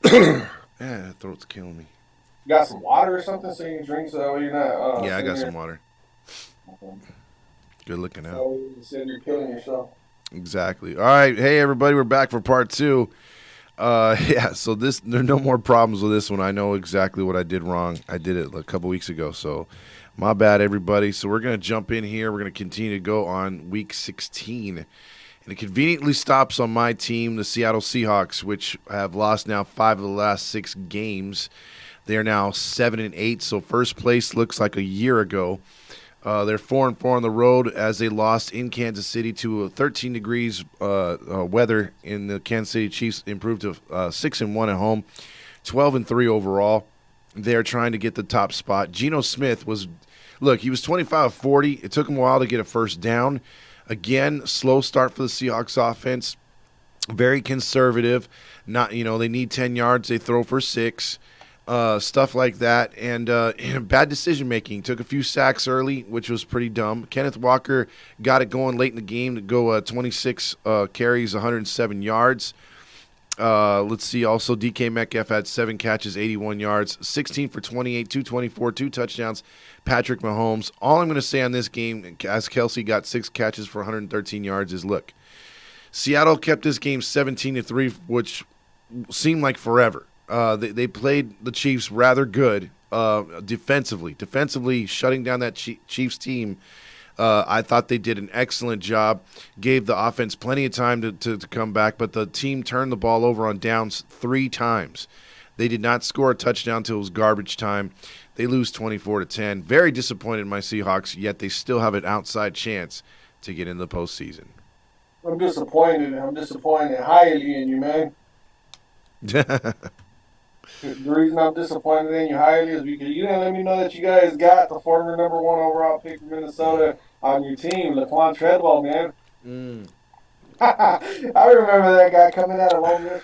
Yeah, throat's killing me. You got some water or something so you can drink so that way you're not Yeah, I sitting got here. some water. Okay. Good looking out. So you sitting here killing yourself. Exactly. All right, hey everybody, we're back for part two. Yeah, so there's no more problems with this one. I know exactly what I did wrong. I did it a couple weeks ago, so my bad, everybody. So we're gonna jump in here. We're gonna continue to go on week 16, and it conveniently stops on my team, the Seattle Seahawks, which have lost now 5 of the last 6 games. They are now 7-8, so first place looks like a year ago. They're 4-4 on the road as they lost in Kansas City to 13 degrees weather. In the Kansas City Chiefs improved to 6-1 at home, 12-3 overall. They're trying to get the top spot. Geno Smith he was 25 of 40. It took him a while to get a first down. Again, slow start for the Seahawks offense. Very conservative. Not they need 10 yards. They throw for 6. Stuff like that, and bad decision making. Took a few sacks early, which was pretty dumb. Kenneth Walker got it going late in the game to go 26 carries, 107 yards. Let's see. Also, DK Metcalf had 7 catches, 81 yards, 16 for 28, 224, 2 touchdowns. Patrick Mahomes. All I'm going to say on this game, as Kelsey got 6 catches for 113 yards, is look, Seattle kept this game 17-3, which seemed like forever. They played the Chiefs rather good defensively. Defensively, shutting down that Chiefs team, I thought they did an excellent job. Gave the offense plenty of time to come back, but the team turned the ball over on downs 3 times. They did not score a touchdown until it was garbage time. They lose 24-10. Very disappointed in my Seahawks, yet they still have an outside chance to get in the postseason. I'm disappointed. I'm disappointed highly in you, man. The reason I'm disappointed in you highly is because you didn't let me know that you guys got the former number one overall pick from Minnesota on your team, Laquan Treadwell, man. Mm. I remember that guy coming out of Ole Miss.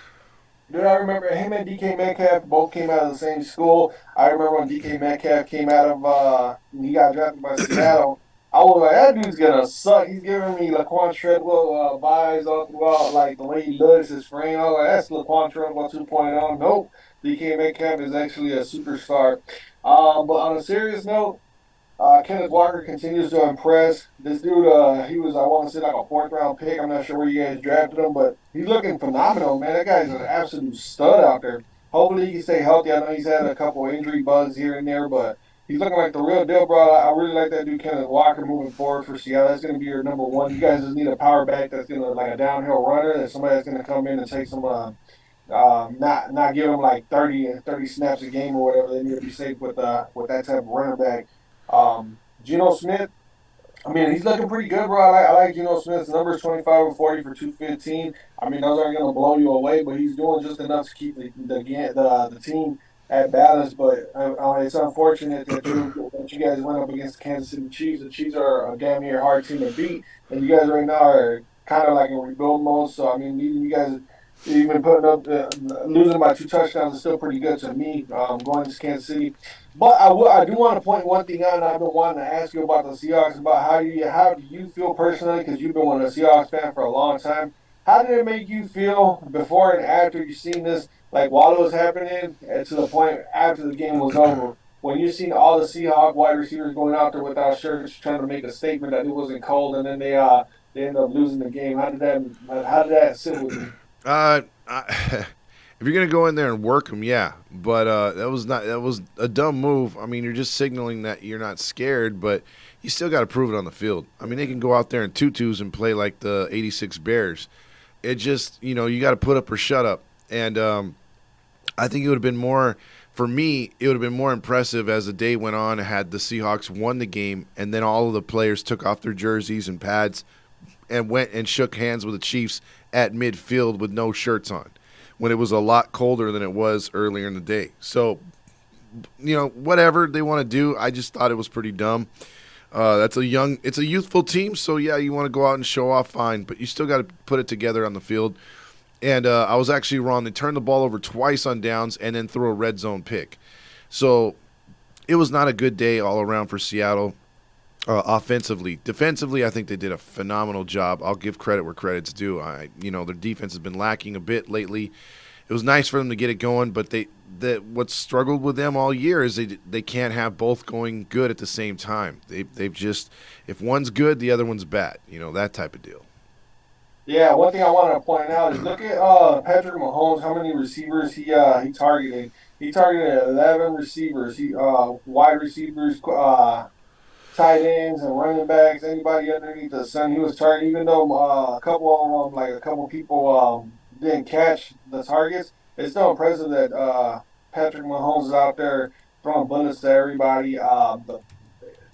Dude, I remember him and DK Metcalf both came out of the same school. I remember when DK Metcalf came out of he got drafted by Seattle. I was like, that dude's gonna suck. He's giving me Laquan Treadwell vibes all throughout, like the way he looks, his frame. I was like, that's Laquan Treadwell 2.0. Nope, DK Metcalf is actually a superstar. But on a serious note, Kenneth Walker continues to impress. This dude, he was, I want to say, like a fourth round pick. I'm not sure where you guys drafted him, but he's looking phenomenal, man. That guy's an absolute stud out there. Hopefully, he can stay healthy. I know he's had a couple injury bugs here and there, but he's looking like the real deal, bro. I really like that dude, Kenneth Walker, moving forward for Seattle. That's going to be your number one. You guys just need a power back that's going to, like a downhill runner, that somebody that's going to come in and take some, not give them like 30 snaps a game or whatever. They need to be safe with that type of running back. Geno Smith, I mean, he's looking pretty good, bro. I like Geno Smith's numbers 25 and 40 for 215. I mean, those aren't going to blow you away, but he's doing just enough to keep the team at balance. But it's unfortunate that you guys went up against the Kansas City Chiefs. The Chiefs are a damn near hard team to beat, and you guys right now are kind of like in rebuild mode. So, I mean, you guys even putting up losing by 2 touchdowns is still pretty good to me. Going to Kansas City. But I do want to point one thing out, and I've been wanting to ask you about the Seahawks, about how do you feel personally, because you've been a Seahawks fan for a long time. How did it make you feel before and after you seen this, like while it was happening, and to the point after the game was over, when you seen all the Seahawk wide receivers going out there without shirts, trying to make a statement that it wasn't cold, and then they end up losing the game. How did that sit with you? Uh, I, if you're gonna go in there and work them, yeah, but that was a dumb move. I mean, you're just signaling that you're not scared, but you still got to prove it on the field. I mean, they can go out there in tutus and play like the '86 Bears. It just you got to put up or shut up, and I think it would have been more. For me, it would have been more impressive as the day went on. Had the Seahawks won the game, and then all of the players took off their jerseys and pads and went and shook hands with the Chiefs at midfield with no shirts on when it was a lot colder than it was earlier in the day. So, whatever they want to do, I just thought it was pretty dumb. It's a youthful team, so yeah, you want to go out and show off, fine, but you still got to put it together on the field. And I was actually wrong. They turned the ball over twice on downs and then threw a red zone pick. So it was not a good day all around for Seattle. Offensively, defensively, I think they did a phenomenal job. I'll give credit where credit's due. Their defense has been lacking a bit lately, it was nice for them to get it going, but what's struggled with them all year is they can't have both going good at the same time. They've just, if one's good, the other one's bad. That type of deal. Yeah, one thing I wanted to point out is look at Patrick Mahomes, how many receivers he targeted. He targeted 11 receivers. He wide receivers, tight ends and running backs, anybody underneath the sun. He was targeting, even though a couple of them, like a couple of people didn't catch the targets. It's still impressive that Patrick Mahomes is out there throwing bullets to everybody.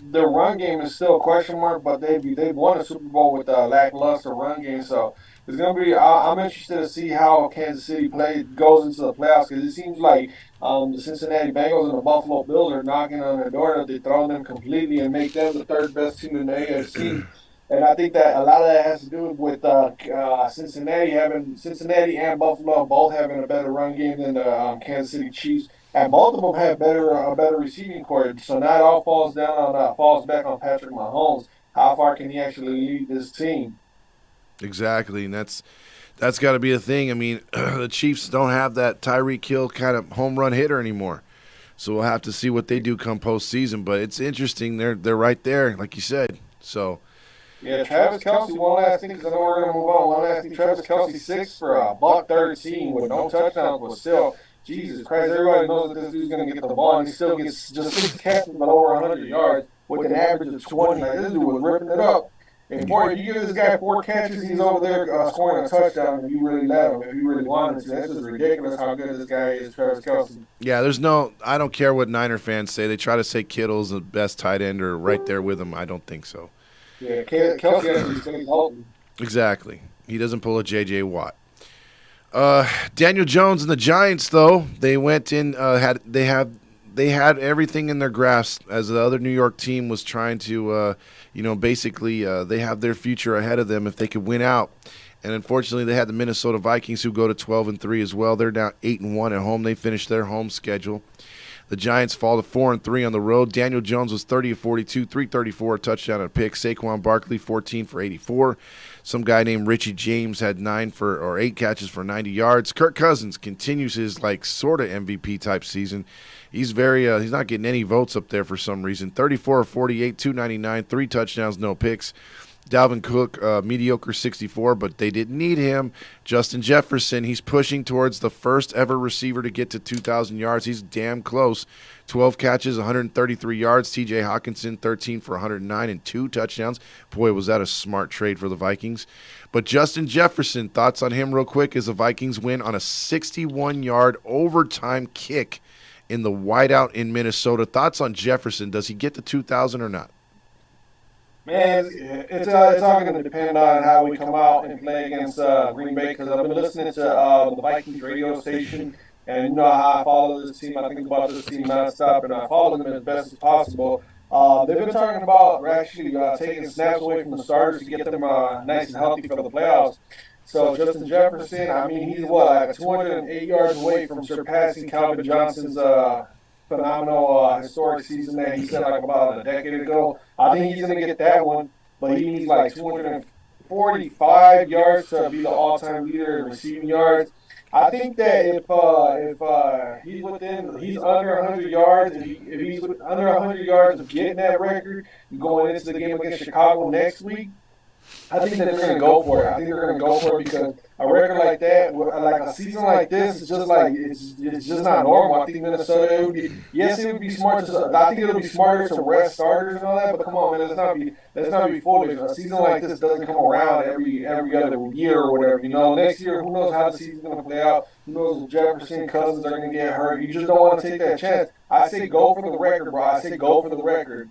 Their run game is still a question mark, but they've won a Super Bowl with a lackluster run game. So it's gonna be. I'm interested to see how Kansas City goes into the playoffs because it seems like the Cincinnati Bengals and the Buffalo Bills are knocking on their door to dethrone them completely and make them the third best team in the AFC. And I think that a lot of that has to do with Cincinnati and Buffalo both having a better run game than the Kansas City Chiefs, and both of them have a better receiving core. So now it all falls back on Patrick Mahomes. How far can he actually lead this team? Exactly, and that's got to be a thing. I mean, the Chiefs don't have that Tyreek Hill kind of home run hitter anymore, so we'll have to see what they do come postseason. But it's interesting; they're right there, like you said. So. Yeah, Travis Kelce, one last thing, because I know we're going to move on. One last thing, Travis Kelce, 6 for a buck 13 with no touchdowns, but still, Jesus Christ, everybody knows that this dude's going to get the ball, and he still gets just 6 catches but over 100 yards with an average of 20. Like, this dude was ripping it up. And if you give this guy 4 catches, he's over there scoring a touchdown if you really let him, if you really wanted to. That's just ridiculous how good this guy is, Travis Kelce. Yeah, I don't care what Niner fans say. They try to say Kittle's the best tight end or right there with him. I don't think so. Yeah, Kelce actually stays healthy. Exactly. He doesn't pull a J.J. Watt. Daniel Jones and the Giants, though, they went in. They had everything in their grasp as the other New York team was trying to, basically they have their future ahead of them if they could win out. And unfortunately, they had the Minnesota Vikings who go to 12-3 as well. They're now 8-1 at home. They finished their home schedule. The Giants fall to 4-3 on the road. Daniel Jones was 30 of 42, 334, a touchdown and a pick. Saquon Barkley 14 for 84. Some guy named Richie James had 8 catches for 90 yards. Kirk Cousins continues his sort of MVP type season. He's he's not getting any votes up there for some reason. 34 of 48, 299, 3 touchdowns, no picks. Dalvin Cook, mediocre 64, but they didn't need him. Justin Jefferson, he's pushing towards the first ever receiver to get to 2,000 yards. He's damn close. 12 catches, 133 yards. T.J. Hawkinson, 13 for 109 and 2 touchdowns. Boy, was that a smart trade for the Vikings. But Justin Jefferson, thoughts on him real quick as the Vikings win on a 61-yard overtime kick in the whiteout in Minnesota. Thoughts on Jefferson? Does he get to 2,000 or not? Man, it's all going to depend on how we come out and play against Green Bay because I've been listening to the Vikings radio station, and you know how I follow this team. I think about this team nonstop, and I follow them as best as possible. They've been talking about actually taking snaps away from the starters to get them nice and healthy for the playoffs. So Justin Jefferson, I mean, he's 208 yards away from surpassing Calvin Johnson's phenomenal historic season that he set about a decade ago. I think he's going to get that one, but he needs 245 yards to be the all-time leader in receiving yards. I think that if he's under 100 yards, if he's under 100 yards of getting that record, going into the game against Chicago next week, I think that they're going to go for it. I think they're going to go for it because a record like that, like a season like this, is just it's just not normal. I think Minnesota, it would be smart. I think it'll be smarter to rest starters and all that. But come on, man, let's not be foolish. A season like this doesn't come around every other year or whatever. Next year, who knows how the season's going to play out? Who knows if Jefferson, Cousins are going to get hurt? You just don't want to take that chance. I say go for the record, bro. I say go for the record.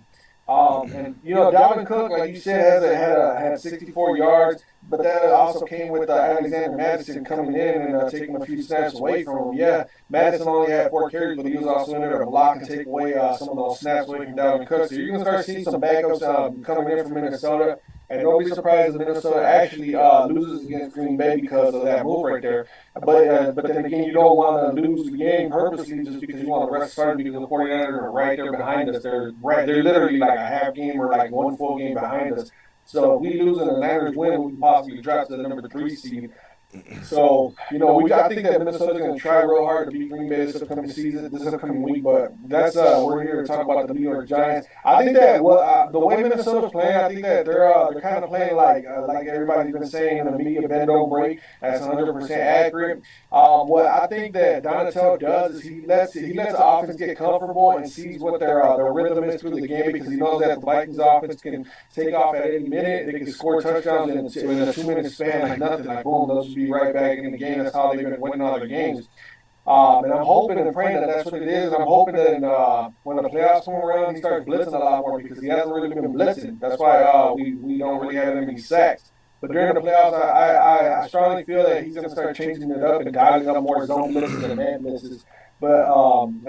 And Dalvin Cook, like you said, had 64 yards, but that also came with Alexander Madison coming in and taking a few snaps away from him. Yeah, Madison only had 4 carries, but he was also in there to block and take away some of those snaps away from Dalvin Cook. So you're going to start seeing some backups coming in from Minnesota. And don't be surprised if Minnesota actually loses against Green Bay because of that move right there. But then again, you don't want to lose the game purposely just because you want to rest starters because the 49ers are right there behind us. They're literally like a half game or like one full game behind us. So if we lose and the Niners win, we can possibly drop to the number 3 seed. So, I think that Minnesota's going to try real hard to beat Green Bay this upcoming season, this upcoming week. But that's we're here to talk about the New York Giants. I think that the way Minnesota's playing, I think that they're kind of playing like everybody's been saying in the media, bend don't break. That's 100% accurate. What I think that Donatel does is he lets the offense get comfortable and sees what their rhythm is through the game because he knows that the Vikings offense can take off at any minute. They can score touchdowns in a 2 minute span like nothing. Like boom, they'll just be right back in the game. That's how they've been winning all their games. And I'm hoping and praying that that's what it is. And I'm hoping that when the playoffs come around, he starts blitzing a lot more because he hasn't really been blitzing. That's why we don't really have that many sacks. But during the playoffs, I strongly feel that he's going to start changing it up and dialing up more zone blitzes and man blitzes. But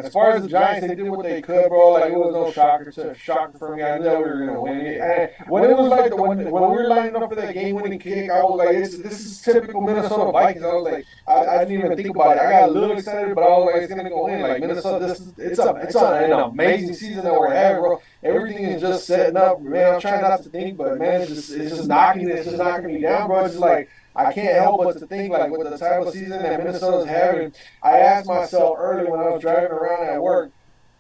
as far as the Giants, they did what they could, bro. Like it was no shocker for me. I knew that we were gonna win it. And when it was like when we were lining up for that game-winning kick, I was like, this is typical Minnesota Vikings. I was like, I didn't even think about it. I got a little excited, but I was like, it's gonna go in. Like Minnesota, it's an amazing season that we're having, bro. Everything is just setting up, man. I'm trying not to think, but man, it's just knocking me down, bro. It's just like. I can't help but to think, like, with the type of season that Minnesota's having, I asked myself early when I was driving around at work,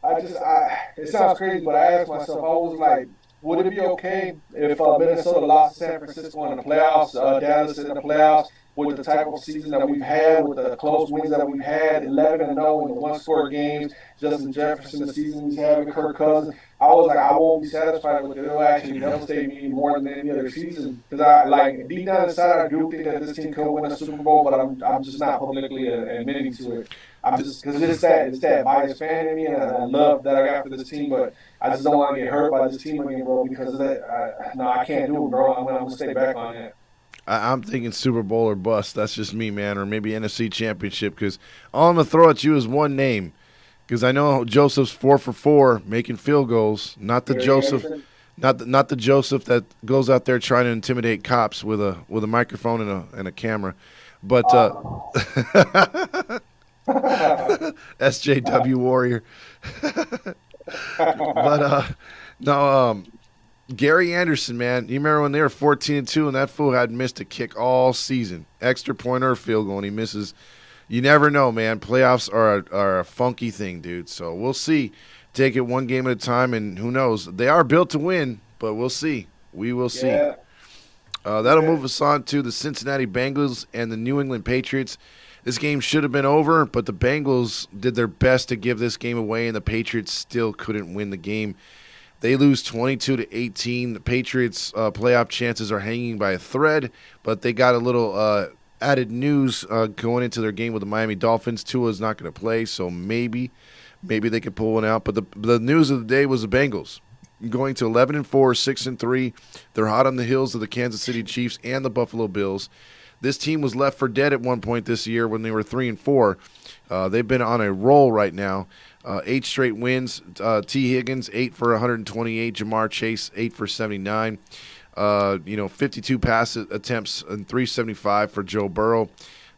it sounds crazy, but I asked myself, I was like, would it be okay if Minnesota lost to San Francisco in the playoffs, Dallas in the playoffs, with the type of season that we've had, with the close wins that we've had, 11-0 in the one-score games, Justin Jefferson, the season he's having, Kirk Cousins. I was like, I won't be satisfied with it. It'll actually devastate me more than any other season because I like deep down inside, I do think that this team could win a Super Bowl, but I'm just not publicly admitting to it. I'm just because it's that biased fan in me, and I love that I got for this team, but I just don't want to get hurt by this team again, bro. Because of that, no, I can't do it, bro. I'm gonna stay back on that. I'm thinking Super Bowl or bust. That's just me, man, or maybe NFC Championship. Because all I'm gonna throw at you is one name. Because I know Joseph's 4 for 4 making field goals. Not the Joseph, not the Joseph that goes out there trying to intimidate cops with a microphone and a camera, but SJW Warrior. But no, Gary Anderson, man, you remember when they were 14-2 and that fool had missed a kick all season, extra point or a field goal, and he misses. You never know, man. Playoffs are a funky thing, dude. So we'll see. Take it one game at a time, and who knows? They are built to win, but we'll see. We will see. Yeah. That'll move us on to the Cincinnati Bengals and the New England Patriots. This game should have been over, but the Bengals did their best to give this game away, and the Patriots still couldn't win the game. They lose 22-18. The Patriots' playoff chances are hanging by a thread, but they got a little added news going into their game with the Miami Dolphins. Tua is not going to play, so maybe they could pull one out. But the news of the day was the Bengals going to 11-4, 6-3. They're hot on the heels of the Kansas City Chiefs and the Buffalo Bills. This team was left for dead at one point this year when they were 3-4. They've been on a roll right now. 8 straight wins. T. Higgins, 8 for 128. Jamar Chase, 8 for 79. 52 pass attempts and 375 for Joe Burrow.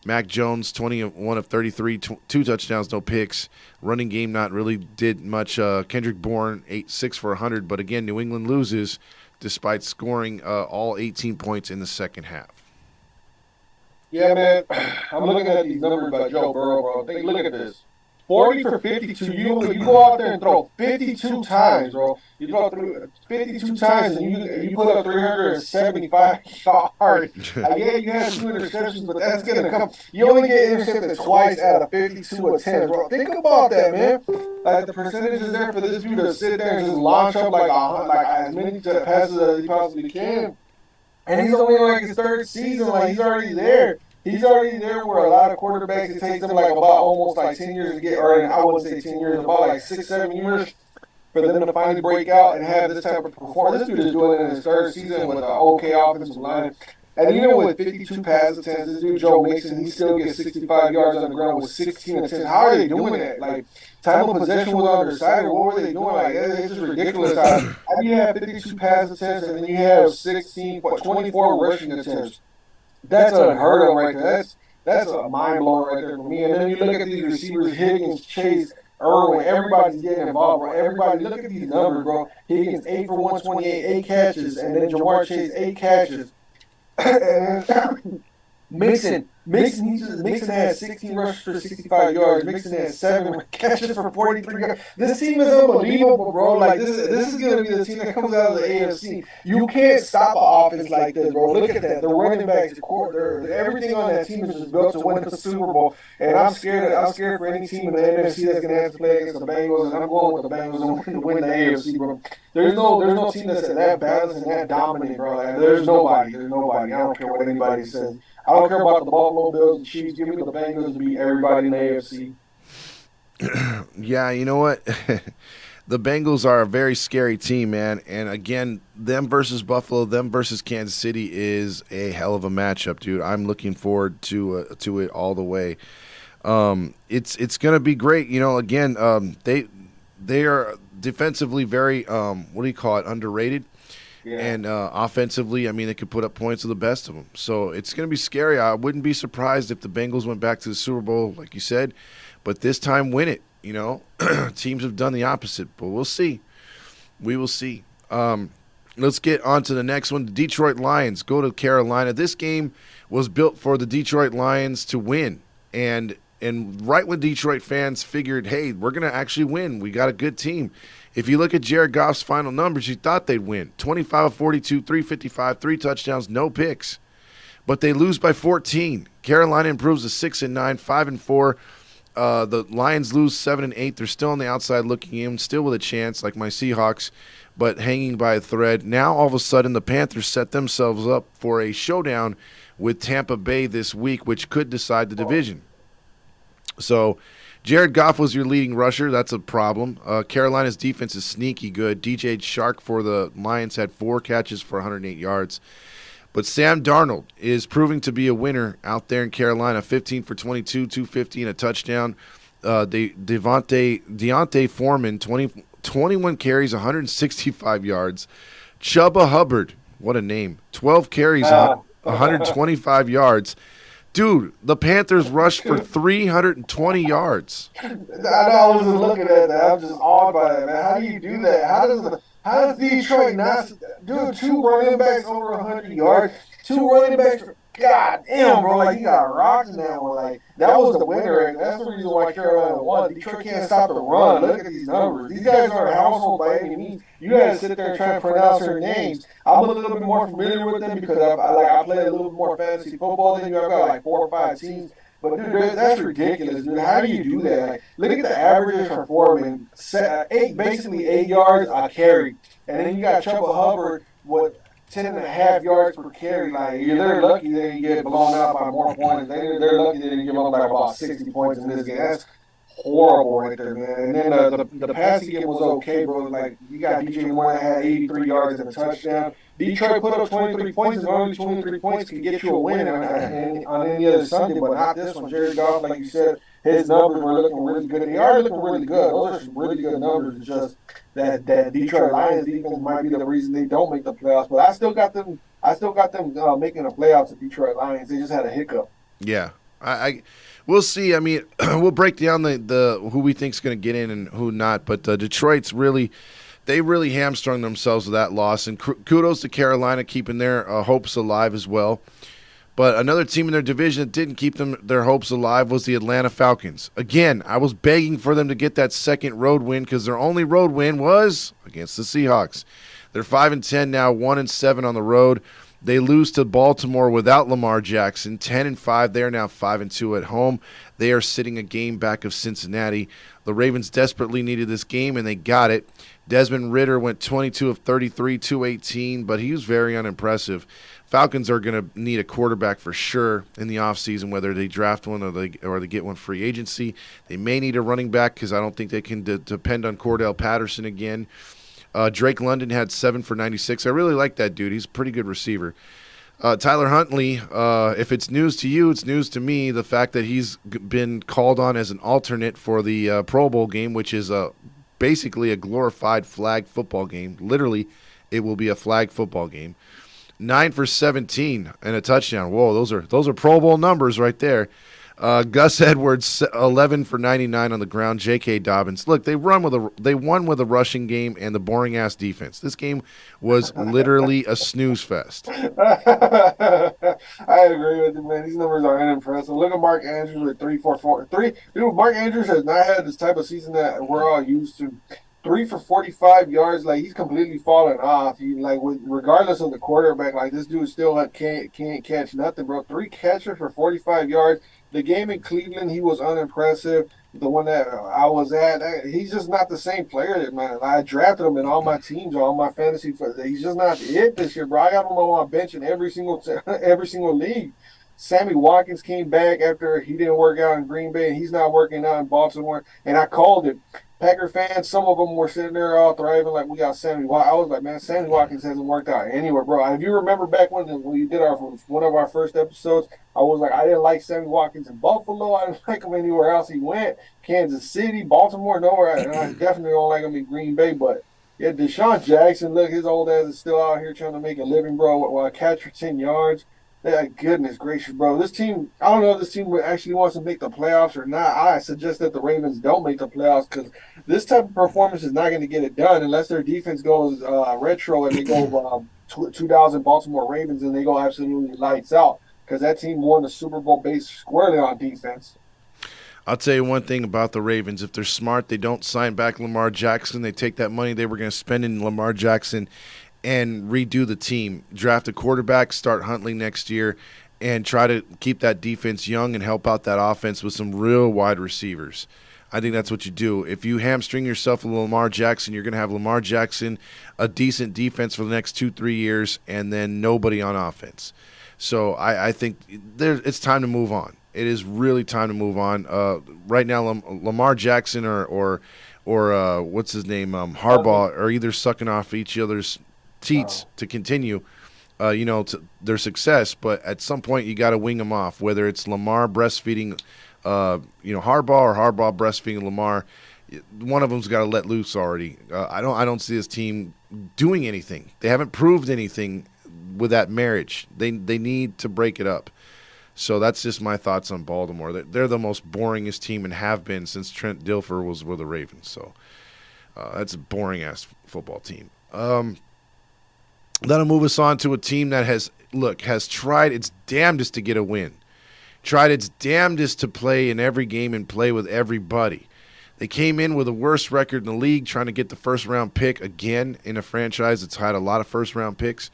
Mac Jones, 21 of 33, 2 touchdowns, no picks. Running game not really did much. Kendrick Bourne, 6 for 100. But again, New England loses despite scoring all 18 points in the second half. Yeah, man. I'm looking at these numbers by Joe Burrow, bro. Look at this. 40 for 52. You go out there and throw 52 times, bro. You throw through 52 times and you put up 375 yards. Yeah, you had 2 interceptions, but that's gonna come. You only get intercepted twice out of 52 attempts, bro. Think about that, man. Like the percentages there for this dude to sit there and just launch up like as many passes as he possibly can. And he's only on like his 3rd season. Like he's already there. He's already there where a lot of quarterbacks, it takes them like about almost like 10 years to get, or I wouldn't say 10 years, about like 6, 7 years for them to finally break out and have this type of performance. This dude is doing it in his 3rd season with an okay offensive line. And even with 52 pass attempts, this dude Joe Mixon, he still gets 65 yards on the ground with 16 attempts. How are they doing that? Like, time of possession was on their side, or what were they doing? Like, it's just ridiculous. How do you have 52 pass attempts and then you have 24 rushing attempts? That's unheard of right there. That's a mind blower right there for me. And then you look at these receivers, Higgins, Chase, Irwin, everybody's getting involved, bro. Everybody, look at these numbers, bro. Higgins, 8 for 128, 8 catches, and then Jamar Chase, 8 catches. And Mixon, Mixon had 16 rushes for 65 yards. Mixon had 7 catches for 43 yards. This team is unbelievable, bro. Like this is gonna be the team that comes out of the AFC. You can't stop an offense like this, bro. Look at that. The running backs, everything on that team is just built to win the Super Bowl. And I'm scared. I'm scared for any team in the NFC that's gonna have to play against the Bengals. And I'm going with the Bengals and win the AFC, bro. There's no team that's that balanced and that dominant, bro. Like, there's nobody. There's nobody. I don't care what anybody says. I don't care about the Buffalo Bills, the Chiefs. Give me the Bengals to beat everybody in the AFC. Yeah, you know what? The Bengals are a very scary team, man. And again, them versus Buffalo, them versus Kansas City is a hell of a matchup, dude. I'm looking forward to it all the way. It's gonna be great. You know, again, they are defensively very what do you call it, underrated. Yeah. And offensively, I mean, they could put up points of the best of them. So it's going to be scary. I wouldn't be surprised if the Bengals went back to the Super Bowl, like you said, but this time win it. You know, teams have done the opposite, but we'll see. We will see. Let's get on to the next one. The Detroit Lions go to Carolina. This game was built for the Detroit Lions to win. And right when Detroit fans figured, hey, we're going to actually win, we got a good team. If you look at Jared Goff's final numbers, you thought they'd win. 25 of 42, 355, 3 touchdowns, no picks. But they lose by 14. Carolina improves to 6-9, 5-4. The Lions lose 7-8. They're still on the outside looking in, still with a chance, like my Seahawks, but hanging by a thread. Now, all of a sudden, the Panthers set themselves up for a showdown with Tampa Bay this week, which could decide the division. So Jared Goff was your leading rusher. That's a problem. Carolina's defense is sneaky good. DJ Shark for the Lions had 4 catches for 108 yards. But Sam Darnold is proving to be a winner out there in Carolina. 15 for 22, 250 and a touchdown. Deontay Foreman, 21 carries, 165 yards. Chuba Hubbard, what a name. 12 carries, 125 yards. Dude, the Panthers rushed for 320 yards. I know, I was just looking at that. I'm just awed by that, man. How do you do that? How does Detroit not do 2 running backs over 100 yards? 2 running backs. God damn, bro. Like, you got rocks in that one. Like, that was the winner. And that's the reason why Carolina won. Detroit can't stop the run. Look at these numbers. These guys aren't household by any means. You got to sit there and try to pronounce their names. I'm a little bit more familiar with them because I play a little bit more fantasy football than you. I've got like 4 or 5 teams. But, dude, that's ridiculous, dude. How do you do that? Like, look at the averages for Foreman. Basically 8 yards a carry. And then you got Chuba Hubbard with 10.5 yards per carry. Like, they're lucky that you get blown out by more points. They're lucky that you give up like about 60 points in this game. That's horrible right there, man. And then the passing game was okay, bro. Like, you got DJ Moore that had 83 yards and a touchdown. Detroit put up 23 points, and only 23 points can get you a win on any other Sunday, but not this one. Jared Goff, like you said, his numbers were looking really good. They are looking really good. Those are some really good numbers. It's just that Detroit Lions defense might be the reason they don't make the playoffs. But I still got them making the playoffs. The Detroit Lions. They just had a hiccup. Yeah, we'll see. I mean, we'll break down the who we think is going to get in and who not. But Detroit's really. They really hamstrung themselves with that loss, and kudos to Carolina keeping their hopes alive as well. But another team in their division that didn't keep their hopes alive was the Atlanta Falcons. Again, I was begging for them to get that second road win because their only road win was against the Seahawks. They're 5-10 now, 1-7 on the road. They lose to Baltimore without Lamar Jackson, 10-5. They are now 5-2 at home. They are sitting a game back of Cincinnati. The Ravens desperately needed this game, and they got it. Desmond Ridder went 22 of 33, 218, but he was very unimpressive. Falcons are going to need a quarterback for sure in the offseason, whether they draft one or they get one free agency. They may need a running back because I don't think they can depend on Cordell Patterson again. Drake London had 7 for 96. I really like that dude. He's a pretty good receiver. Tyler Huntley, if it's news to you, it's news to me, the fact that he's been called on as an alternate for the Pro Bowl game, which is basically a glorified flag football game. Literally, it will be a flag football game. 9 for 17 and a touchdown. Whoa, those are Pro Bowl numbers right there. Gus Edwards, 11 for 99 on the ground. J.K. Dobbins. Look, they won with a rushing game and the boring ass defense. This game was literally a snooze fest. I agree with you, man. These numbers are unimpressive. Look at Mark Andrews with 3 for 4 3. Dude, Mark Andrews has not had this type of season that we're all used to. 3 for 45 yards, like he's completely fallen off. He like regardless of the quarterback, like this dude still like, can't catch nothing, bro. 3 catches for 45 yards. The game in Cleveland, he was unimpressive. The one that I was at, he's just not the same player, man. I drafted him in all my teams, all my fantasy. He's just not it this year, bro. I got him on my bench in every single every single league. Sammy Watkins came back after he didn't work out in Green Bay, and he's not working out in Baltimore. And I called it. Packer fans, some of them were sitting there all thriving like we got Sammy Watkins. I was like, man, Sammy Watkins hasn't worked out anywhere, bro. If you remember back when we did one of our first episodes, I was like, I didn't like Sammy Watkins in Buffalo. I didn't like him anywhere else he went. Kansas City, Baltimore, nowhere. And I definitely don't like him in Green Bay. But yeah, Deshaun Jackson, look, his old ass is still out here trying to make a living, bro. While catch for 10 yards. Yeah, goodness gracious, bro. This team, I don't know if this team actually wants to make the playoffs or not. I suggest that the Ravens don't make the playoffs because this type of performance is not going to get it done unless their defense goes retro and they go 2000 Baltimore Ravens and they go absolutely lights out because that team won the Super Bowl based squarely on defense. I'll tell you one thing about the Ravens. If they're smart, they don't sign back Lamar Jackson. They take that money they were going to spend in Lamar Jackson and redo the team, draft a quarterback, start Huntley next year, and try to keep that defense young and help out that offense with some real wide receivers. I think that's what you do. If you hamstring yourself with Lamar Jackson, you're going to have Lamar Jackson, a decent defense for the next 2-3 years, and then nobody on offense. So I think it's time to move on. It is really time to move on. Right now, Lamar Jackson or what's his name, Harbaugh, are either sucking off each other's teats to continue, to their success. But at some point, you got to wing them off. Whether it's Lamar breastfeeding, Harbaugh, or Harbaugh breastfeeding Lamar, one of them's got to let loose already. I don't see this team doing anything. They haven't proved anything with that marriage. They need to break it up. So that's just my thoughts on Baltimore. They're the most boringest team and have been since Trent Dilfer was with the Ravens. So that's a boring ass football team. That'll move us on to a team that has tried its damnedest to get a win, tried its damnedest to play in every game and play with everybody. They came in with the worst record in the league, trying to get the first-round pick again in a franchise that's had a lot of first-round picks.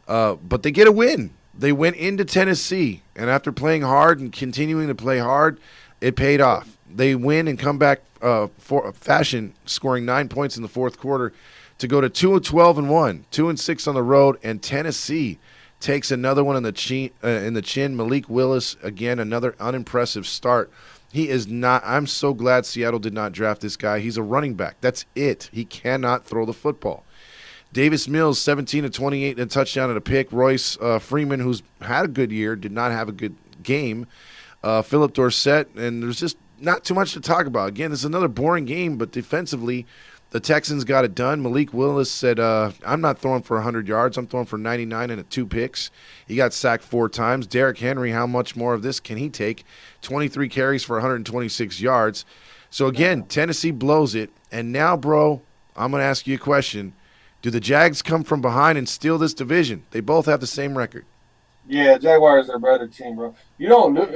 But they get a win. They went into Tennessee, and after playing hard and continuing to play hard, it paid off. They win and come back for fashion, scoring 9 points in the fourth quarter to go to 2-12-1, 2-6 on the road, and Tennessee takes another one in the chin. Malik Willis, again, another unimpressive start. He is not – I'm so glad Seattle did not draft this guy. He's a running back. That's it. He cannot throw the football. Davis Mills, 17-28 and a touchdown and a pick. Royce Freeman, who's had a good year, did not have a good game. Philip Dorsett, and there's just not too much to talk about. Again, this is another boring game, but defensively – the Texans got it done. Malik Willis said, I'm not throwing for 100 yards. I'm throwing for 99 and 2 picks. He got sacked 4 times. Derrick Henry, how much more of this can he take? 23 carries for 126 yards. So, again, Tennessee blows it. And now, bro, I'm going to ask you a question. Do the Jags come from behind and steal this division? They both have the same record. Yeah, Jaguars are a better team, bro. You don't look.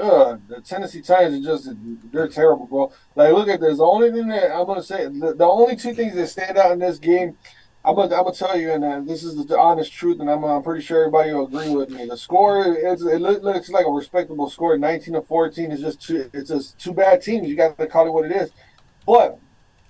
The Tennessee Titans are they're terrible, bro. Like, look at this. The only thing that I'm gonna say, the only 2 things that stand out in this game, I'm gonna tell you, and this is the honest truth, and I'm pretty sure everybody will agree with me. The score, it looks like a respectable score. 19-14 is it's just 2 bad teams. You got to call it what it is. But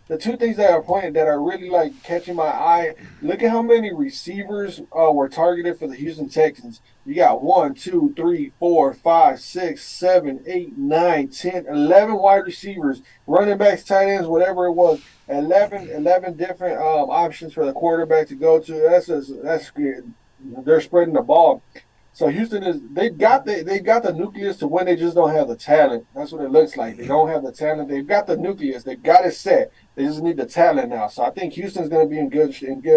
the 2 things that are pointed that are really like catching my eye. Look at how many receivers were targeted for the Houston Texans. You got 1, 2, 3, 4, 5, 6, 7, 8, 9, 10, 11 wide receivers, running backs, tight ends, whatever it was. 11 different options for the quarterback to go to. That's good. They're spreading the ball. So Houston they've got the nucleus to win. They just don't have the talent. That's what it looks like. They don't have the talent. They've got the nucleus. They've got it set. They just need the talent now. So I think Houston's going to be in good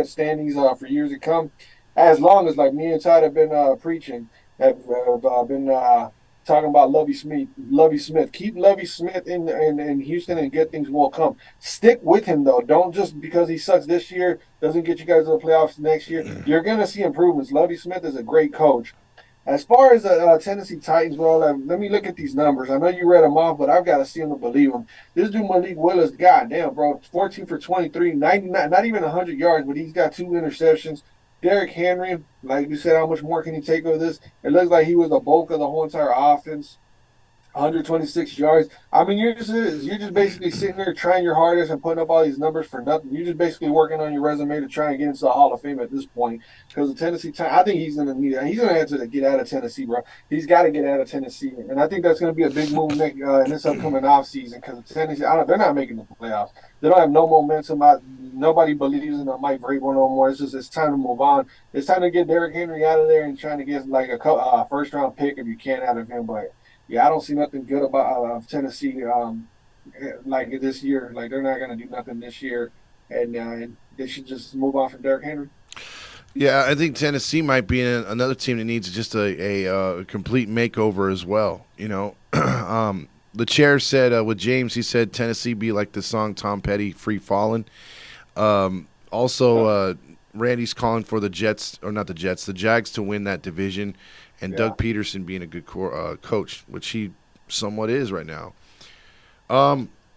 standings for years to come, as long as like me and Todd have been preaching, have been talking about Lovey Smith. Lovey Smith. Keep Lovey Smith in Houston and get things will come. Stick with him though. Don't just because he sucks this year doesn't get you guys to the playoffs next year. You're gonna see improvements. Lovey Smith is a great coach. As far as the Tennessee Titans, bro, let me look at these numbers. I know you read them off, but I've got to see them to believe them. This dude Malik Willis, goddamn, bro, 14 for 23, 99, not even 100 yards, but he's got 2 interceptions. Derrick Henry, like you said, how much more can he take of this? It looks like he was the bulk of the whole entire offense. 126 yards. I mean, you're just basically sitting there trying your hardest and putting up all these numbers for nothing. You're just basically working on your resume to try and get into the Hall of Fame at this point. Because the Tennessee, I think he's going to need. He's going to have to get out of Tennessee, bro. He's got to get out of Tennessee, and I think that's going to be a big move in this upcoming offseason. Because Tennessee, they're not making the playoffs. They don't have no momentum. Nobody believes in Mike Vrabel no more. It's time to move on. It's time to get Derrick Henry out of there and trying to get like a first round pick if you can out of him, but. Yeah, I don't see nothing good about Tennessee like this year. Like they're not going to do nothing this year, and they should just move on from Derrick Henry. Yeah, I think Tennessee might be another team that needs just a complete makeover as well. You know, the chair said with James, he said Tennessee be like the song Tom Petty, "Free Fallin'." Also, Randy's calling for the Jets, or not the Jets, the Jags to win that division. And Doug Peterson being a good coach, which he somewhat is right now.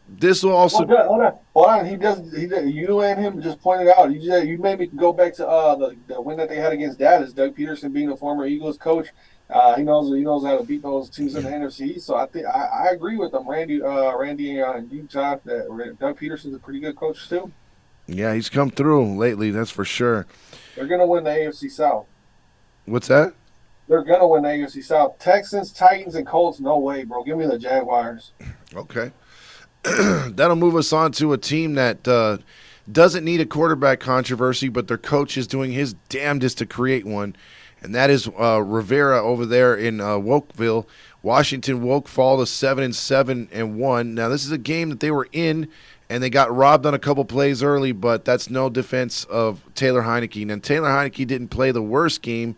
This will also hold on. He does. You and him just pointed out. You made me go back to the win that they had against Dallas. Doug Peterson being a former Eagles coach, he knows how to beat those teams in the NFC. So I think I agree with them, Randy and Utah. That Doug Peterson's a pretty good coach too. Yeah, he's come through lately. That's for sure. They're gonna win the AFC South. What's that? They're going to win the AFC South. Texans, Titans, and Colts, no way, bro. Give me the Jaguars. Okay. That'll move us on to a team that doesn't need a quarterback controversy, but their coach is doing his damnedest to create one, and that is Rivera over there in Wokeville. Washington Woke fall to 7-7-1. Now, this is a game that they were in, and they got robbed on a couple plays early, but that's no defense of Taylor Heineke. Now, Taylor Heineke didn't play the worst game.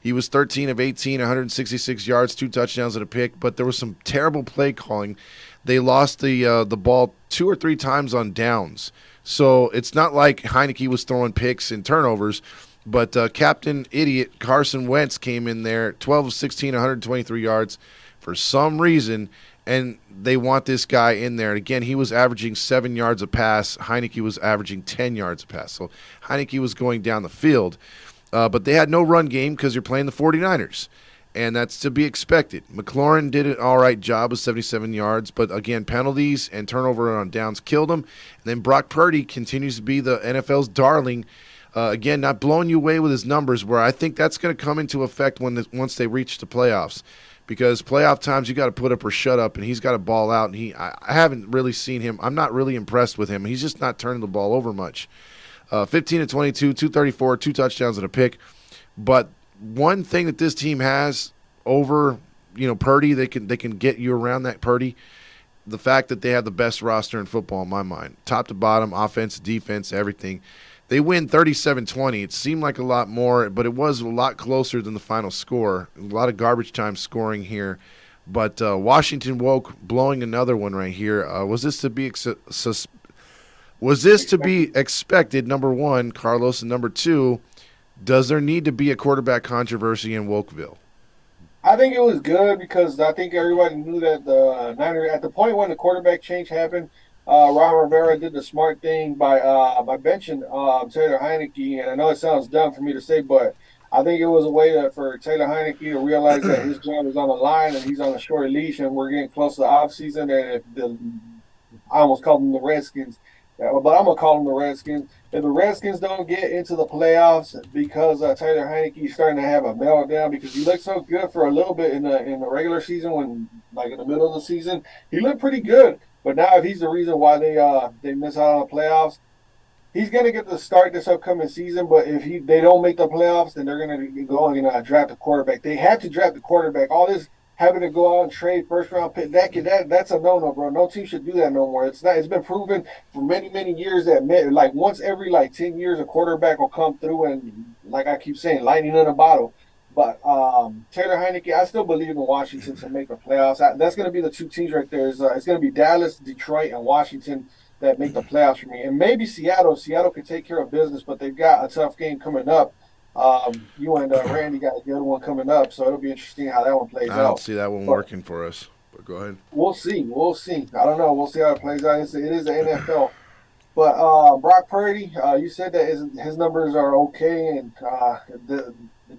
He was 13 of 18, 166 yards, 2 touchdowns and a pick, but there was some terrible play calling. They lost the ball 2 or 3 times on downs. So it's not like Heineke was throwing picks and turnovers, but Captain Idiot Carson Wentz came in there, 12 of 16, 123 yards for some reason, and they want this guy in there. And again, he was averaging 7 yards a pass. Heineke was averaging 10 yards a pass. So Heineke was going down the field. But they had no run game because you're playing the 49ers, and that's to be expected. McLaurin did an all right job with 77 yards, but again, penalties and turnover on downs killed him. And then Brock Purdy continues to be the NFL's darling. Again, not blowing you away with his numbers, where I think that's going to come into effect once they reach the playoffs. Because playoff times, you got to put up or shut up, and he's got to ball out. And I haven't really seen him. I'm not really impressed with him. He's just not turning the ball over much. 15 of 22, 234, 2 touchdowns and a pick. But one thing that this team has over, Purdy, they can get you around that Purdy. The fact that they have the best roster in football in my mind, top to bottom, offense, defense, everything. They win 37-20. It seemed like a lot more, but it was a lot closer than the final score. A lot of garbage time scoring here. But Washington Woke blowing another one right here. Was this to be expected, number one, Carlos, and number two, does there need to be a quarterback controversy in Wokeville? I think it was good because I think everybody knew that the Niners, at the point when the quarterback change happened, Ron Rivera did the smart thing by benching Taylor Heineke. And I know it sounds dumb for me to say, but I think it was a way for Taylor Heineke to realize that his job is on the line and he's on a short leash and we're getting close to the offseason. And I almost called them the Redskins. But I'm going to call them the Redskins. If the Redskins don't get into the playoffs because Taylor Heineke is starting to have a meltdown because he looked so good for a little bit in the regular season when, like in the middle of the season, he looked pretty good. But now if he's the reason why they miss out on the playoffs, he's going to get to start this upcoming season. But if they don't make the playoffs, then they're going to go and draft a quarterback. They have to draft a quarterback. All this having to go out and trade first round pick, that's a no-no, bro. No team should do that no more. It's been proven for many years that once every 10 years a quarterback will come through and, like I keep saying, lightning in a bottle. But Taylor Heineke, I still believe in Washington to make the playoffs. That's going to be the two teams right there. It's going to be Dallas, Detroit, and Washington that make the playoffs for me. And maybe Seattle. Seattle could take care of business, but they've got a tough game coming up. You and Randy got a good one coming up, so it'll be interesting how that one plays I don't out. see that one But working for us. But go ahead. we'll see. We'll see. I don't know. We'll see how it plays out. It is the NFL. But Brock Purdy, you said that his numbers are okay, and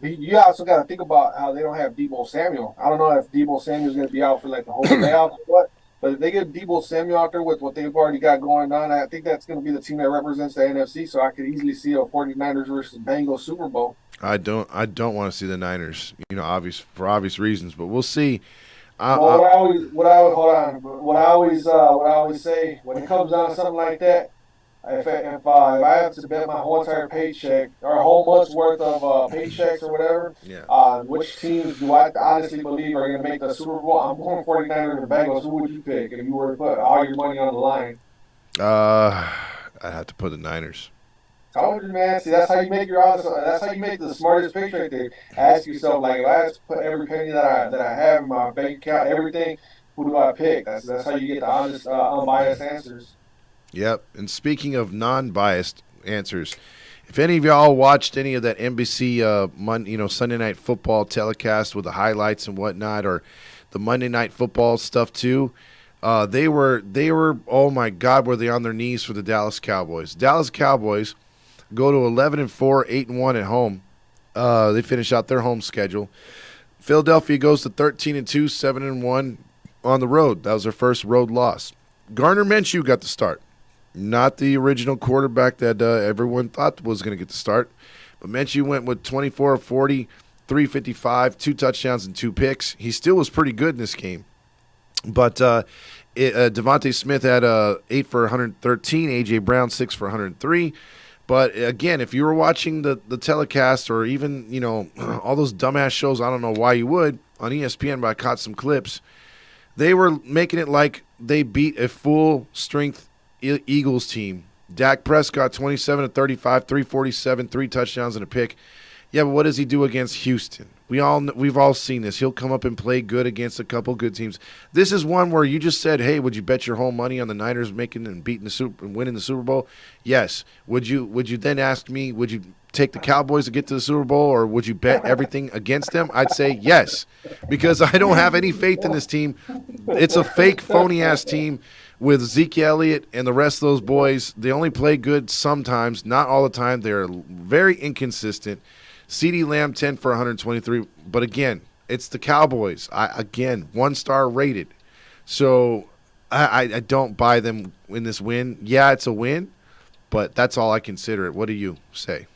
you also got to think about how they don't have Debo Samuel. I don't know if Debo Samuel's going to be out for like the whole playoffs or what, but if they get Debo Samuel out there with what they've already got going on, I think that's going to be the team that represents the NFC. So I could easily see a 49ers versus Bengals Super Bowl. I don't want to see the Niners. For obvious reasons, but we'll see. Well, I, what I would hold on, what I always say when it comes down to something like that. If I have to bet my whole entire paycheck or a whole month's worth of paychecks or whatever, yeah. which teams do I honestly believe are going to make the Super Bowl? I'm going 49ers and Bengals. Who would you pick if you were to put all your money on the line? Uh, I have to put the Niners. Told you, man. See, that's how you make your honest. That's how you make the smartest pick right there. Ask yourself, like, if I have to put every penny that I have in my bank account, everything, who do I pick? That's how you get the honest, unbiased answers. Yep. And speaking of non-biased answers, if any of y'all watched any of that NBC Sunday Night Football telecast with the highlights and whatnot, or the Monday Night Football stuff too, they were oh my God, were they on their knees for the Dallas Cowboys? Dallas Cowboys go to 11-4, 8-1 at home. They finish out their home schedule. Philadelphia goes to 13-2, 7-1 on the road. That was their first road loss. Gardner Minshew got the start. Not the original quarterback that everyone thought was going to get the start. But Minshew went with 24 of 40, 355, 2 touchdowns and 2 picks. He still was pretty good in this game. But Devontae Smith had 8 for 113, A.J. Brown 6 for 103. But again, if you were watching the telecast or even, all those dumbass shows, I don't know why you would, on ESPN, but I caught some clips, they were making it like they beat a full-strength Eagles team. Dak Prescott, 27 of 35, 347, 3 touchdowns and a pick. Yeah, but what does he do against Houston? We've all seen this. He'll come up and play good against a couple good teams. This is one where you just said, "Hey, would you bet your whole money on the Niners making and beating and winning the Super Bowl?" Yes. Would you then ask me, would you take the Cowboys to get to the Super Bowl, or would you bet everything against them? I'd say yes, because I don't have any faith in this team. It's a fake, phony ass team with Zeke Elliott and the rest of those boys. They only play good sometimes, not all the time. They're very inconsistent. CeeDee Lamb, 10 for 123. But again, it's the Cowboys. Again, 1-star rated. So I don't buy them in this win. Yeah, it's a win, but that's all I consider it. What do you say?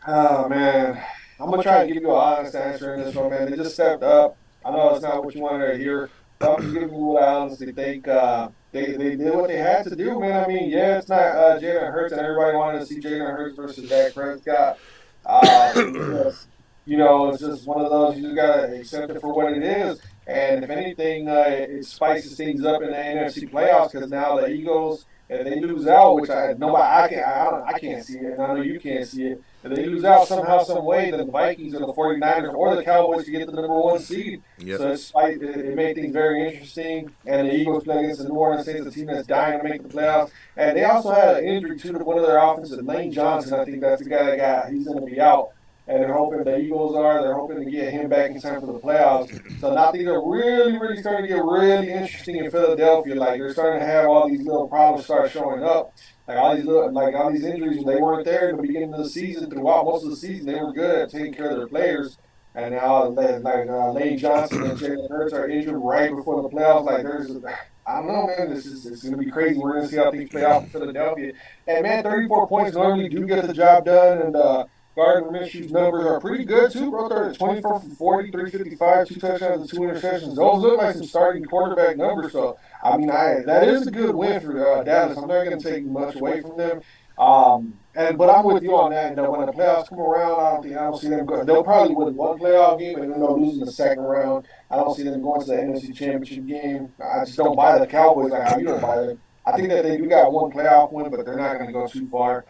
Oh man, I'm gonna try to give you an honest answer in this one, man. They just stepped up. I know it's not what you wanted to hear, but I'm just giving you what I honestly think. They did what they had to do, man. I mean, yeah, it's not Jalen Hurts, and everybody wanted to see Jalen Hurts versus Dak Prescott. It's just, it's just one of those, you just gotta accept it for what it is. And if anything, it spices things up in the NFC playoffs because now the Eagles, if they lose out, which I can't see it, and I know you can't see it. If they lose out somehow, some way, then the Vikings or the 49ers or the Cowboys can get the number one seed. Yep. So it made things very interesting. And the Eagles play against the New Orleans Saints, a team that's dying to make the playoffs. And they also had an injury to one of their offensive, Lane Johnson. I think that's the guy he's going to be out. And they're hoping to get him back in time for the playoffs. So now things are really, really starting to get really interesting in Philadelphia. Like they're starting to have all these little problems start showing up. All these injuries, they weren't there in the beginning of the season. Throughout most of the season, they were good at taking care of their players. And now, Lane Johnson and Jalen Hurts are injured right before the playoffs. I don't know, man. It's going to be crazy. We're going to see how things play out in Philadelphia. And man, 34 points normally do get the job done. And Gardner Minshew's numbers are pretty good too, bro. 24 from 40, 355, 2 touchdowns and 2 interceptions. Those look like some starting quarterback numbers. So I mean, that is a good win for Dallas. I'm not going to take much away from them. But I'm with you on that. When the playoffs come around, I don't see them go. They'll probably win one playoff game and then they'll lose in the second round. I don't see them going to the NFC Championship game. I just don't buy the Cowboys like how you don't buy them. I think that they do got one playoff win, but they're not going to go too far.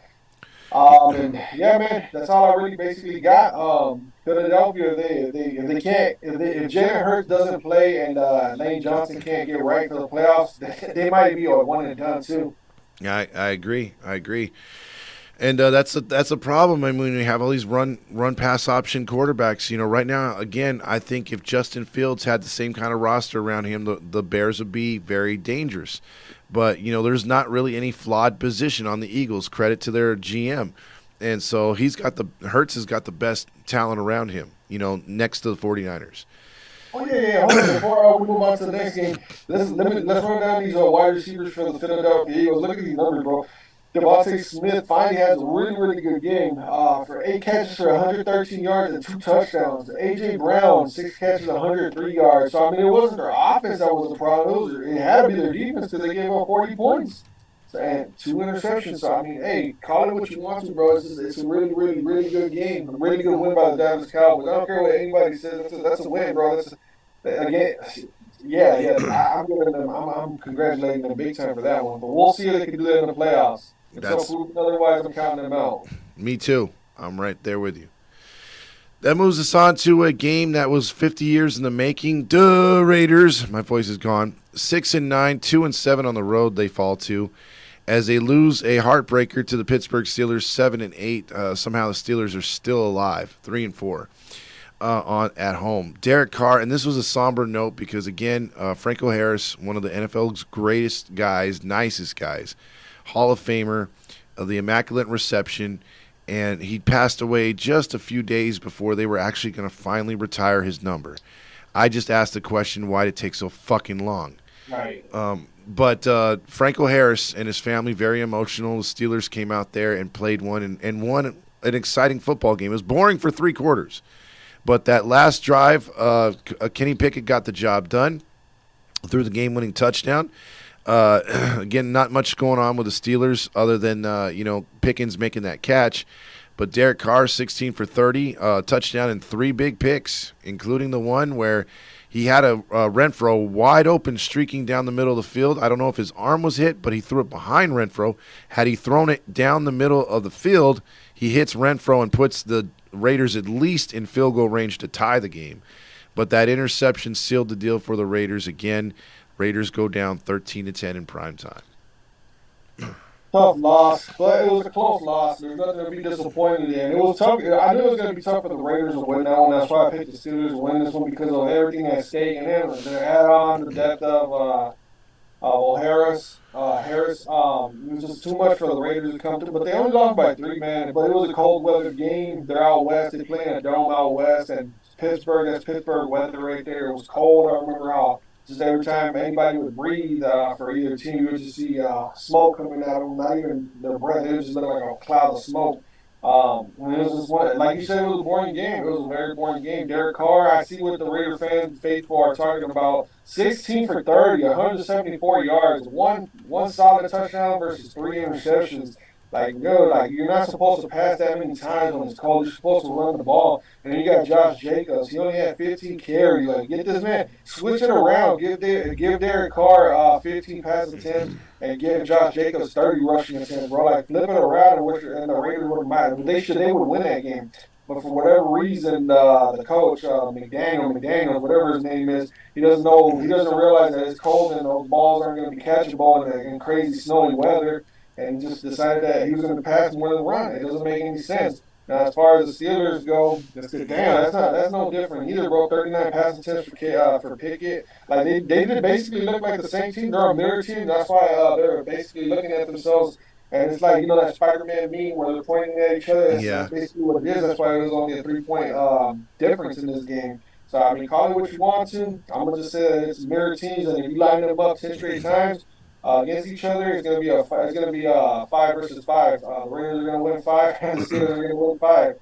And yeah, man, that's all I really basically got. Philadelphia, if they can't, if Jalen Hurts doesn't play and Lane Johnson can't get right for the playoffs, they might be a one and done too. I agree. I agree. And that's a problem. I mean, when you have all these run pass option quarterbacks, right now, again, I think if Justin Fields had the same kind of roster around him, the Bears would be very dangerous. But there's not really any flawed position on the Eagles. Credit to their GM, and so Hurts has got the best talent around him. Next to the 49ers. Oh yeah. Hold on, before we move on to the next game, let's run down these wide receivers for the Philadelphia Eagles. Look at these numbers, bro. Devontae Smith finally has a really good game. For 8 catches for 113 yards and 2 touchdowns. AJ Brown 6 catches, 103 yards. So I mean, it wasn't their offense that was the problem. It had to be their defense because they gave up 40 points. So, and 2 interceptions. So I mean, hey, call it what you want to, bro. It's a really good game. A really good win by the Dallas Cowboys. I don't care what anybody says. That's a win, bro. Again, yeah. I'm giving them. I'm congratulating them big time for that one. But we'll see if they can do that in the playoffs. Until That's proven otherwise, I'm counting them out. Me too. I'm right there with you. That moves us on to a game that was 50 years in the making. Duh, Raiders. My voice is gone. 6-9, 2-7 on the road. They fall to as they lose a heartbreaker to the Pittsburgh Steelers. 7-8. Somehow the Steelers are still alive. 3-4 on at home. Derek Carr, and this was a somber note because again, Franco Harris, one of the NFL's greatest guys, nicest guys, Hall of Famer, the Immaculate Reception. And he passed away just a few days before they were actually going to finally retire his number. I just asked the question, why did it take so fucking long? Right. But Franco Harris and his family, very emotional. The Steelers came out there and played one and won an exciting football game. It was boring for 3 quarters. But that last drive, Kenny Pickett got the job done through the game-winning touchdown. Again, not much going on with the Steelers other than, Pickens making that catch. But Derek Carr, 16 for 30, touchdown and 3 big picks, including the one where he had a Renfro wide open streaking down the middle of the field. I don't know if his arm was hit, but he threw it behind Renfro. Had he thrown it down the middle of the field, he hits Renfro and puts the Raiders at least in field goal range to tie the game. But that interception sealed the deal for the Raiders again. Raiders go down 13-10 in prime time. Tough loss, but it was a close loss. There's nothing to be disappointed in. It was tough. I knew it was going to be tough for the Raiders to win that one. That's why I picked the Steelers to win this one because of everything at stake. And then they add on the depth of Harris. Harris, it was just too much for the Raiders to come to. But they only lost by 3, man. But it was a cold weather game. They're out west. They play in a dome out west. And Pittsburgh, that's Pittsburgh weather right there. It was cold. I remember how just every time anybody would breathe for either team, you would just see smoke coming out of them. Not even their breath; it would just look like a cloud of smoke. And it was just one, like you said, it was a boring game. It was a very boring game. Derek Carr, I see what the Raider fans faithful are talking about. 16 for 30, 174 yards, one solid touchdown versus 3 interceptions. Like you're not supposed to pass that many times when it's cold. You're supposed to run the ball. And then you got Josh Jacobs. He only had 15 carries. Like, get this man, switch it around. Give Derek Carr 15 pass attempts and give Josh Jacobs 30 rushing attempts, bro. Like, flip it around and the Raiders would matter. They would win that game. But for whatever reason, the coach, McDaniels, whatever his name is, he doesn't realize that it's cold and those balls aren't going to be catchable in crazy snowy weather. And just decided that he was going to pass more than run. It doesn't make any sense. Now, as far as the Steelers go, that's no different. Either broke 39 passing attempts for Pickett. Like they did basically look like the same team. They're a mirror team. That's why they're basically looking at themselves. And it's like that Spider-Man meme where they're pointing at each other. That's basically what it is. That's why it was only a 3-point difference in this game. So I mean, call it what you want to. I'm gonna just say that it's mirror teams, and if you line them up 10 straight times. Against each other, it's gonna be a 5 versus 5. The Raiders are gonna win 5, and the Steelers are gonna win 5.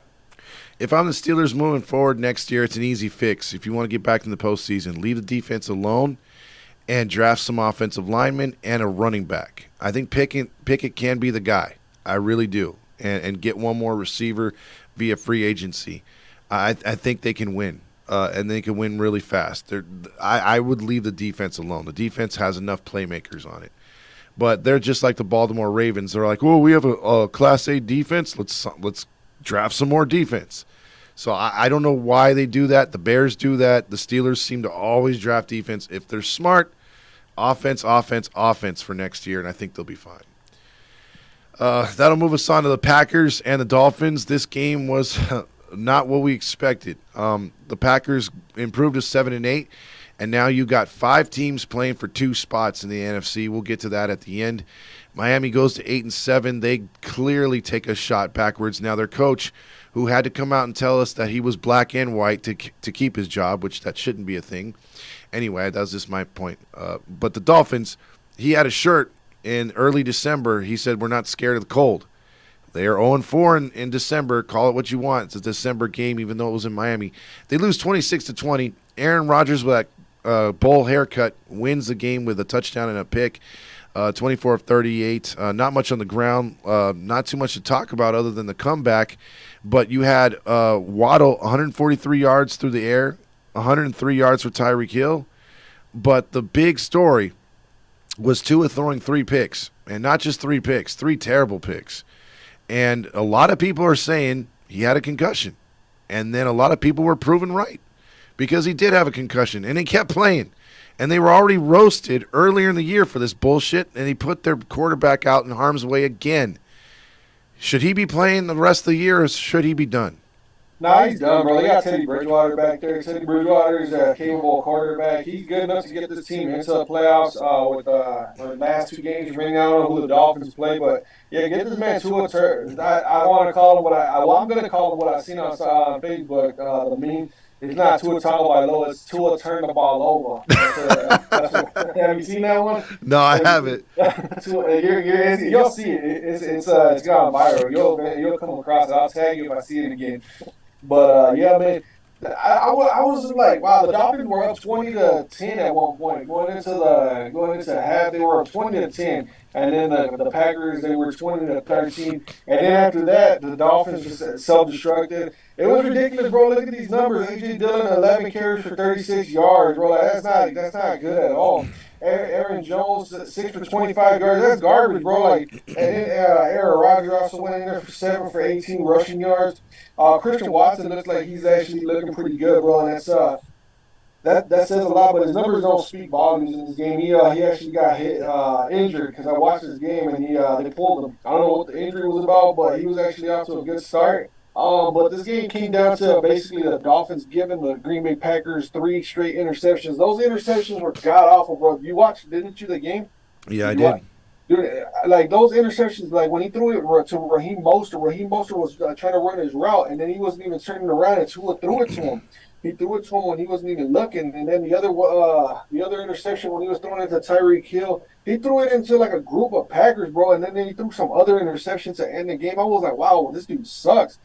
If I'm the Steelers moving forward next year, it's an easy fix. If you want to get back in the postseason, leave the defense alone and draft some offensive linemen and a running back. I think Pickett can be the guy. I really do, and get one more receiver via free agency. I think they can win. And they can win really fast. I would leave the defense alone. The defense has enough playmakers on it. But they're just like the Baltimore Ravens. They're like, "Oh, we have a Class A defense. Let's draft some more defense." So I don't know why they do that. The Bears do that. The Steelers seem to always draft defense. If they're smart, offense for next year, and I think they'll be fine. That'll move us on to the Packers and the Dolphins. This game was not what we expected. The Packers improved to 7-8, and now you got 5 teams playing for 2 spots in the NFC. We'll get to that at the end. Miami goes to 8-7. They clearly take a shot backwards. Now their coach, who had to come out and tell us that he was black and white to keep his job, which that shouldn't be a thing. Anyway, that was just my point. But the Dolphins, he had a shirt in early December. He said, "We're not scared of the cold." They are 0-4 in December. Call it what you want. It's a December game, even though it was in Miami. They lose 26-20. Aaron Rodgers with that bowl haircut wins the game with a touchdown and a pick. 24 of 38. Not much on the ground. Not too much to talk about other than the comeback. But you had Waddle 143 yards through the air, 103 yards for Tyreek Hill. But the big story was Tua throwing 3 picks. And not just 3 picks, 3 terrible picks. And a lot of people are saying he had a concussion. And then a lot of people were proven right because he did have a concussion. And he kept playing. And they were already roasted earlier in the year for this bullshit. And he put their quarterback out in harm's way again. Should he be playing the rest of the year or should he be done? Nah, he's done, bro. They got Teddy Bridgewater back there. Teddy Bridgewater is a capable quarterback. He's good enough to get this team into the playoffs with the last 2 games remaining. I don't know who the Dolphins play, but yeah, get this man to a turn. I want to call him I'm going to call him what I've seen on Facebook, the meme. It's not Tua Tagovailoa, it's Tua turn the ball over. Have you seen that one? No, I haven't. You'll see it. It's gone viral. You'll come across it. I'll tag you if I see it again. But yeah, man, I was like, wow, the Dolphins were up 20-10 at one point. Going into half, they were up 20-10, and then the Packers, they were 20-13, and then after that, the Dolphins just self-destructed. It was ridiculous, bro. Look at these numbers. A.J. Dillon, 11 carries for 36 yards, bro. Like, that's not good at all. Aaron Jones, 6 for 25 yards. That's garbage, bro. Like, and then Aaron Rodgers also went in there for 7 for 18 rushing yards. Christian Watson looks like he's actually looking pretty good, bro. And that says a lot, but his numbers don't speak volumes in this game. He actually got injured because I watched this game and they pulled him. I don't know what the injury was about, but he was actually off to a good start. But this game came down to basically the Dolphins giving the Green Bay Packers 3 straight interceptions. Those interceptions were god-awful, bro. You watched, didn't you, the game? Yeah, I did. Dude, like those interceptions, like when he threw it to Raheem Mostert was trying to run his route, and then he wasn't even turning around, and Tua threw it to him. He threw it to him when he wasn't even looking, and then the other interception when he was throwing it to Tyreek Hill, he threw it into like a group of Packers, bro, and then he threw some other interceptions to end the game. I was like, wow, this dude sucks.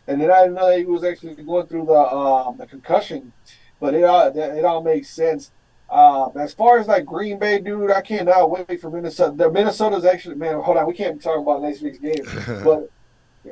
And then I didn't know that he was actually going through the concussion, but it all makes sense. As far as like Green Bay, dude, I cannot wait for Minnesota. Minnesota's actually, man, hold on, we can't be talking about next week's game, but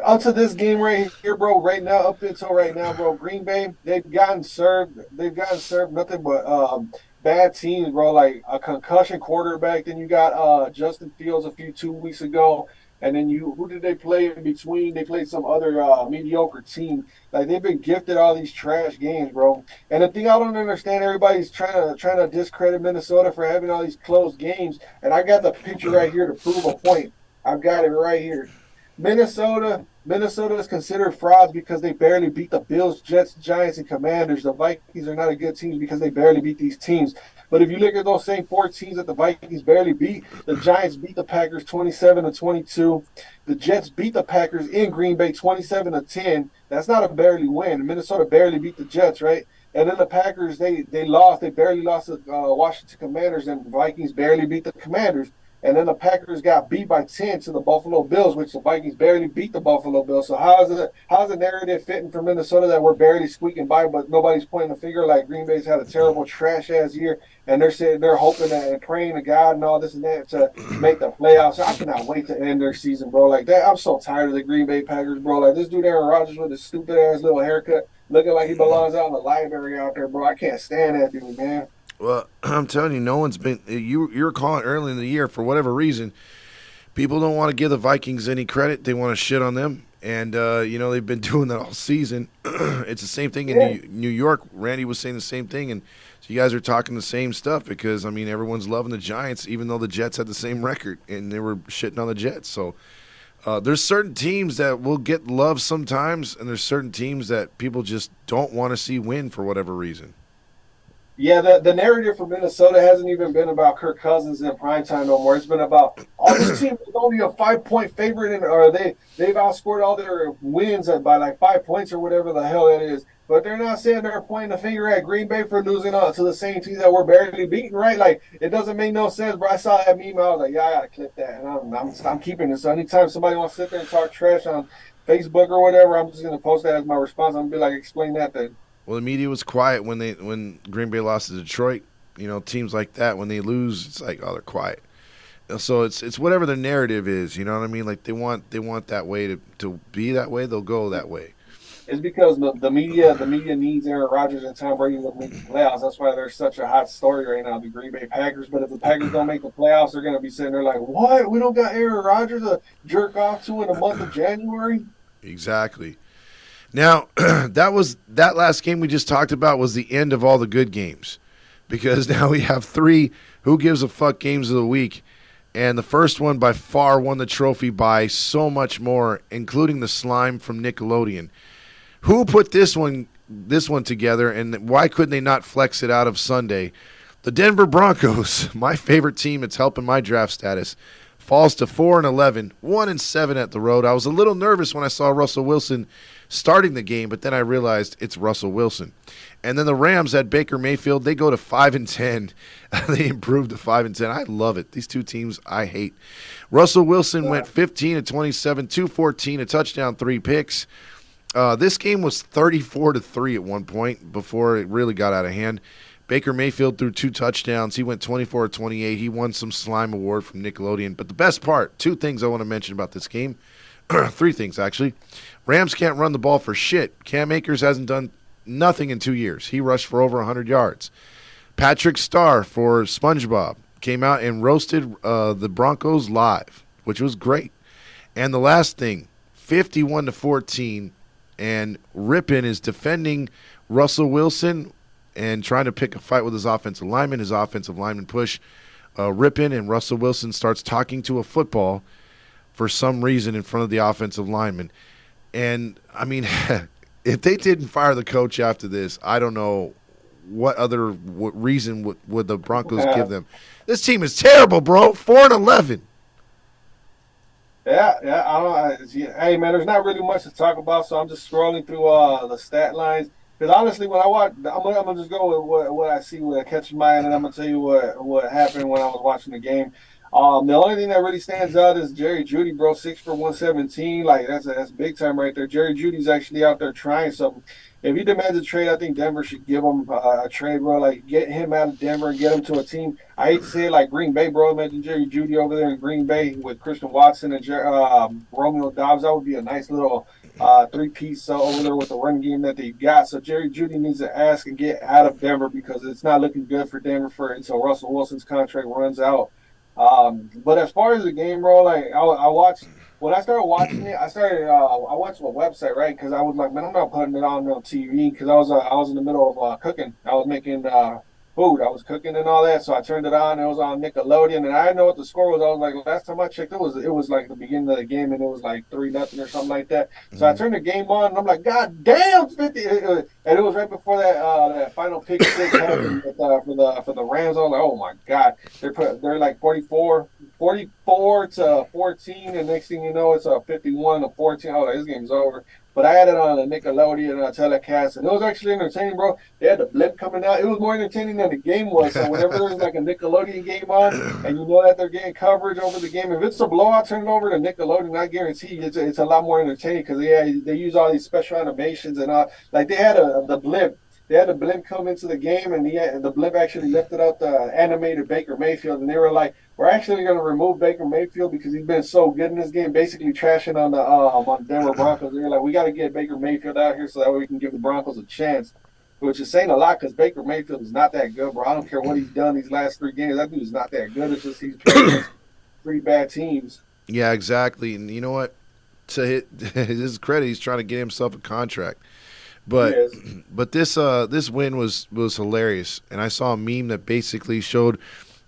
up to this game right here, bro, up until right now, bro, Green Bay, they've gotten served nothing but bad teams, bro, like a concussion quarterback. Then you got Justin Fields 2 weeks ago. And then who did they play in between? They played some other mediocre team. Like, they've been gifted all these trash games, bro. And the thing I don't understand, everybody's trying to discredit Minnesota for having all these close games. And I got the picture right here to prove a point. I've got it right here. Minnesota is considered frauds because they barely beat the Bills, Jets, Giants, and Commanders. The Vikings are not a good team because they barely beat these teams. But if you look at those same 4 teams that the Vikings barely beat, the Giants beat the Packers 27-22. The Jets beat the Packers in Green Bay 27-10. That's not a barely win. Minnesota barely beat the Jets, right? And then the Packers, they lost. They barely lost to Washington Commanders, and the Vikings barely beat the Commanders. And then the Packers got beat by 10 to the Buffalo Bills, which the Vikings barely beat the Buffalo Bills. So how's the narrative fitting for Minnesota that we're barely squeaking by, but nobody's pointing the finger like Green Bay's had a terrible trash-ass year, and they're hoping and praying to God and all this and that to make the playoffs. I cannot wait to end their season, bro. Like that, I'm so tired of the Green Bay Packers, bro. Like this dude Aaron Rodgers with his stupid-ass little haircut, looking like he belongs out in the library out there, bro. I can't stand that dude, man. Well, I'm telling you, no one's been. You were calling early in the year for whatever reason. People don't want to give the Vikings any credit. They want to shit on them, and they've been doing that all season. It's the same thing in Yeah. New York. Randy was saying the same thing, and so you guys are talking the same stuff because I mean everyone's loving the Giants, even though the Jets had the same record and they were shitting on the Jets. So there's certain teams that will get love sometimes, and there's certain teams that people just don't want to see win for whatever reason. Yeah, the narrative for Minnesota hasn't even been about Kirk Cousins in primetime no more. It's been about, oh, this team is only a 5 point favorite, or they've outscored all their wins by like 5 points or whatever the hell it is. But they're not saying they're pointing the finger at Green Bay for losing to the same team that we're barely beating, right? Like, it doesn't make no sense. But I saw that meme, I was like, yeah, I gotta clip that, and I'm keeping it. So anytime somebody wants to sit there and talk trash on Facebook or whatever, I'm just gonna post that as my response. I'm gonna be like, explain that then. Well, the media was quiet when Green Bay lost to Detroit. Teams like that when they lose, it's like, oh, they're quiet. So it's whatever the narrative is. You know what I mean? Like they want that way to be that way. They'll go that way. It's because the media needs Aaron Rodgers and Tom Brady to make the playoffs. That's why there's such a hot story right now, the Green Bay Packers. But if the Packers don't make the playoffs, they're going to be sitting there like, what? We don't got Aaron Rodgers to jerk off to in the month of January? Exactly. Now that last game we just talked about was the end of all the good games because now we have three who gives a fuck games of the week. And the first one by far won the trophy by so much more, including the slime from Nickelodeon. Who put this one together, and why couldn't they not flex it out of Sunday? The Denver Broncos, my favorite team, it's helping my draft status, falls to 4-11, 1-7 at the road. I was a little nervous when I saw Russell Wilson starting the game, but then I realized it's Russell Wilson. And then the Rams at Baker Mayfield, they go to 5-10. They improved to 5-10. I love it. These two teams I hate. Russell Wilson went 15-27, 214, a touchdown, 3 picks. This game was 34-3 at one point before it really got out of hand. Baker Mayfield threw 2 touchdowns. He went 24-28. He won some slime award from Nickelodeon. But the best part, 2 things I want to mention about this game. 3 things, actually. Rams can't run the ball for shit. Cam Akers hasn't done nothing in 2 years. He rushed for over 100 yards. Patrick Starr for SpongeBob came out and roasted the Broncos live, which was great. And the last thing, 51-14, and Rippin is defending Russell Wilson and trying to pick a fight with his offensive lineman. His offensive lineman push Rippin, and Russell Wilson starts talking to a football for some reason in front of the offensive lineman. And, I mean, if they didn't fire the coach after this, I don't know what other reason would the Broncos give them. This team is terrible, bro. 4-11. Yeah. I don't know. Hey, man, there's not really much to talk about, so I'm just scrolling through the stat lines. Because honestly, when I watch, I'm gonna just go with what I see, what catches my eye, and I'm gonna tell you what happened when I was watching the game. The only thing that really stands out is Jerry Jeudy, bro, 6 for 117. Like that's big time right there. Jerry Judy's actually out there trying something. If he demands a trade, I think Denver should give him a trade, bro. Like get him out of Denver and get him to a team. I hate to say it, like Green Bay, bro. Imagine Jerry Jeudy over there in Green Bay with Christian Watson and Romeo Dobbs. That would be a nice little 3-piece over there with the run game that they got. So Jerry Jeudy needs to ask and get out of Denver because it's not looking good for Denver until Russell Wilson's contract runs out. But as far as the game, bro, like I watched when I started watching it, I went to a website, right? Because I was like, man, I'm not putting it on TV because I was in the middle of cooking. I was making food. I was cooking and all that, so I turned it on. It was on Nickelodeon, and I didn't know what the score was. I was like, last time I checked, it was like the beginning of the game, and it was like 3-0 or something like that. So I turned the game on, and I'm like, God damn, 50! And it was right before that final pick six happened for the Rams. I was like, oh my God, they're like 44 to 14, and next thing you know, it's a 51 to 14. I was like, this game's over. But I had it on a Nickelodeon telecast, and it was actually entertaining, bro. They had the blip coming out. It was more entertaining than the game was. So whenever there's like a Nickelodeon game on, and you know that they're getting coverage over the game, if it's a blowout, turn it over to Nickelodeon. I guarantee you it's a lot more entertaining because they use all these special animations and all. Like they had the blip. They had the blimp come into the game, and the blimp actually lifted out the animated Baker Mayfield, and they were like, "We're actually going to remove Baker Mayfield because he's been so good in this game." Basically, trashing on the Denver Broncos. They were like, "We got to get Baker Mayfield out here so that way we can give the Broncos a chance." which is saying a lot because Baker Mayfield is not that good, bro. I don't care what he's done these last 3 games. That dude is not that good. It's just he's playing against 3 bad teams. Yeah, exactly. And you know what? To his credit, he's trying to get himself a contract. But Yes. this win was hilarious, and I saw a meme that basically showed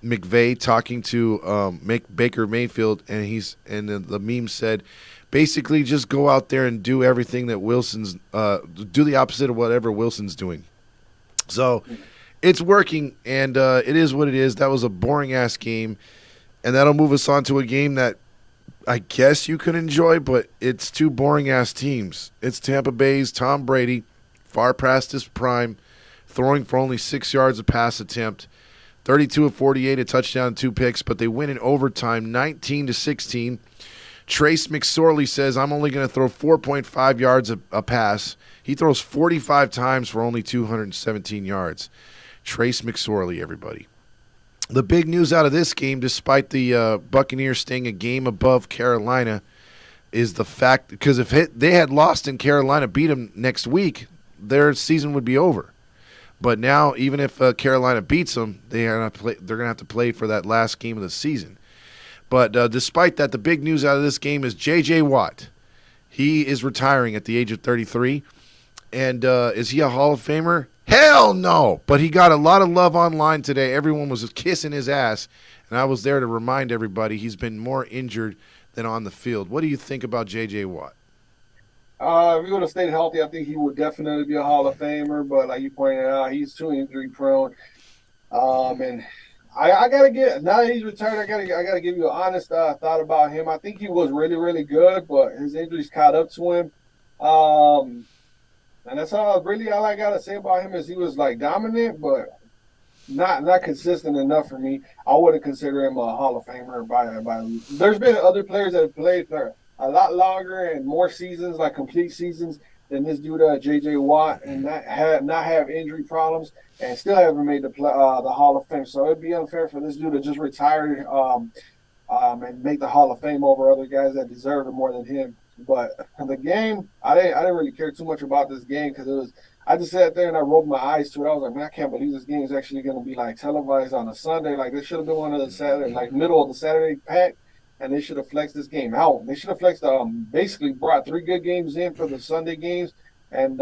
McVay talking to Baker Mayfield, and the meme said, basically just go out there and do everything that Wilson's do the opposite of whatever Wilson's doing. So it's working, and it is what it is. That was a boring ass game, and that'll move us on to a game that I guess you could enjoy, but it's two boring ass teams. It's Tampa Bay's Tom Brady, far past his prime, throwing for only 6 yards a pass attempt, 32 of 48, a touchdown, and 2 picks, but they win in overtime, 19-16. Trace McSorley says, I'm only going to throw 4.5 yards a pass. He throws 45 times for only 217 yards. Trace McSorley, everybody. The big news out of this game, despite the Buccaneers staying a game above Carolina, is the fact, because if they had lost and Carolina beat them next week, their season would be over. But now, even if Carolina beats them, they're going to have to play for that last game of the season. But despite that, the big news out of this game is J.J. Watt. He is retiring at the age of 33. And is he a Hall of Famer? Hell no! But he got a lot of love online today. Everyone was kissing his ass. And I was there to remind everybody he's been more injured than on the field. What do you think about J.J. Watt? If he would have stayed healthy, I think he would definitely be a Hall of Famer. But like you pointed out, he's too injury prone. And I gotta get, now that he's retired, I gotta give you an honest thought about him. I think he was really, really good, but his injuries caught up to him. And that's all I gotta say about him is he was like dominant, but not consistent enough for me. I wouldn't consider him a Hall of Famer by. There's been other players that have played for a lot longer and more seasons, like complete seasons, than this dude J.J. Watt, and not have injury problems, and still haven't made the Hall of Fame. So it'd be unfair for this dude to just retire and make the Hall of Fame over other guys that deserve it more than him. But the game, I didn't really care too much about this game because I just sat there and I rolled my eyes to it. I was like, man, I can't believe this game is actually going to be like televised on a Sunday. Like this should have been one of the Saturday, like middle of the Saturday pack, and they should have flexed this game out. They should have flexed, basically brought 3 good games in for the Sunday games, and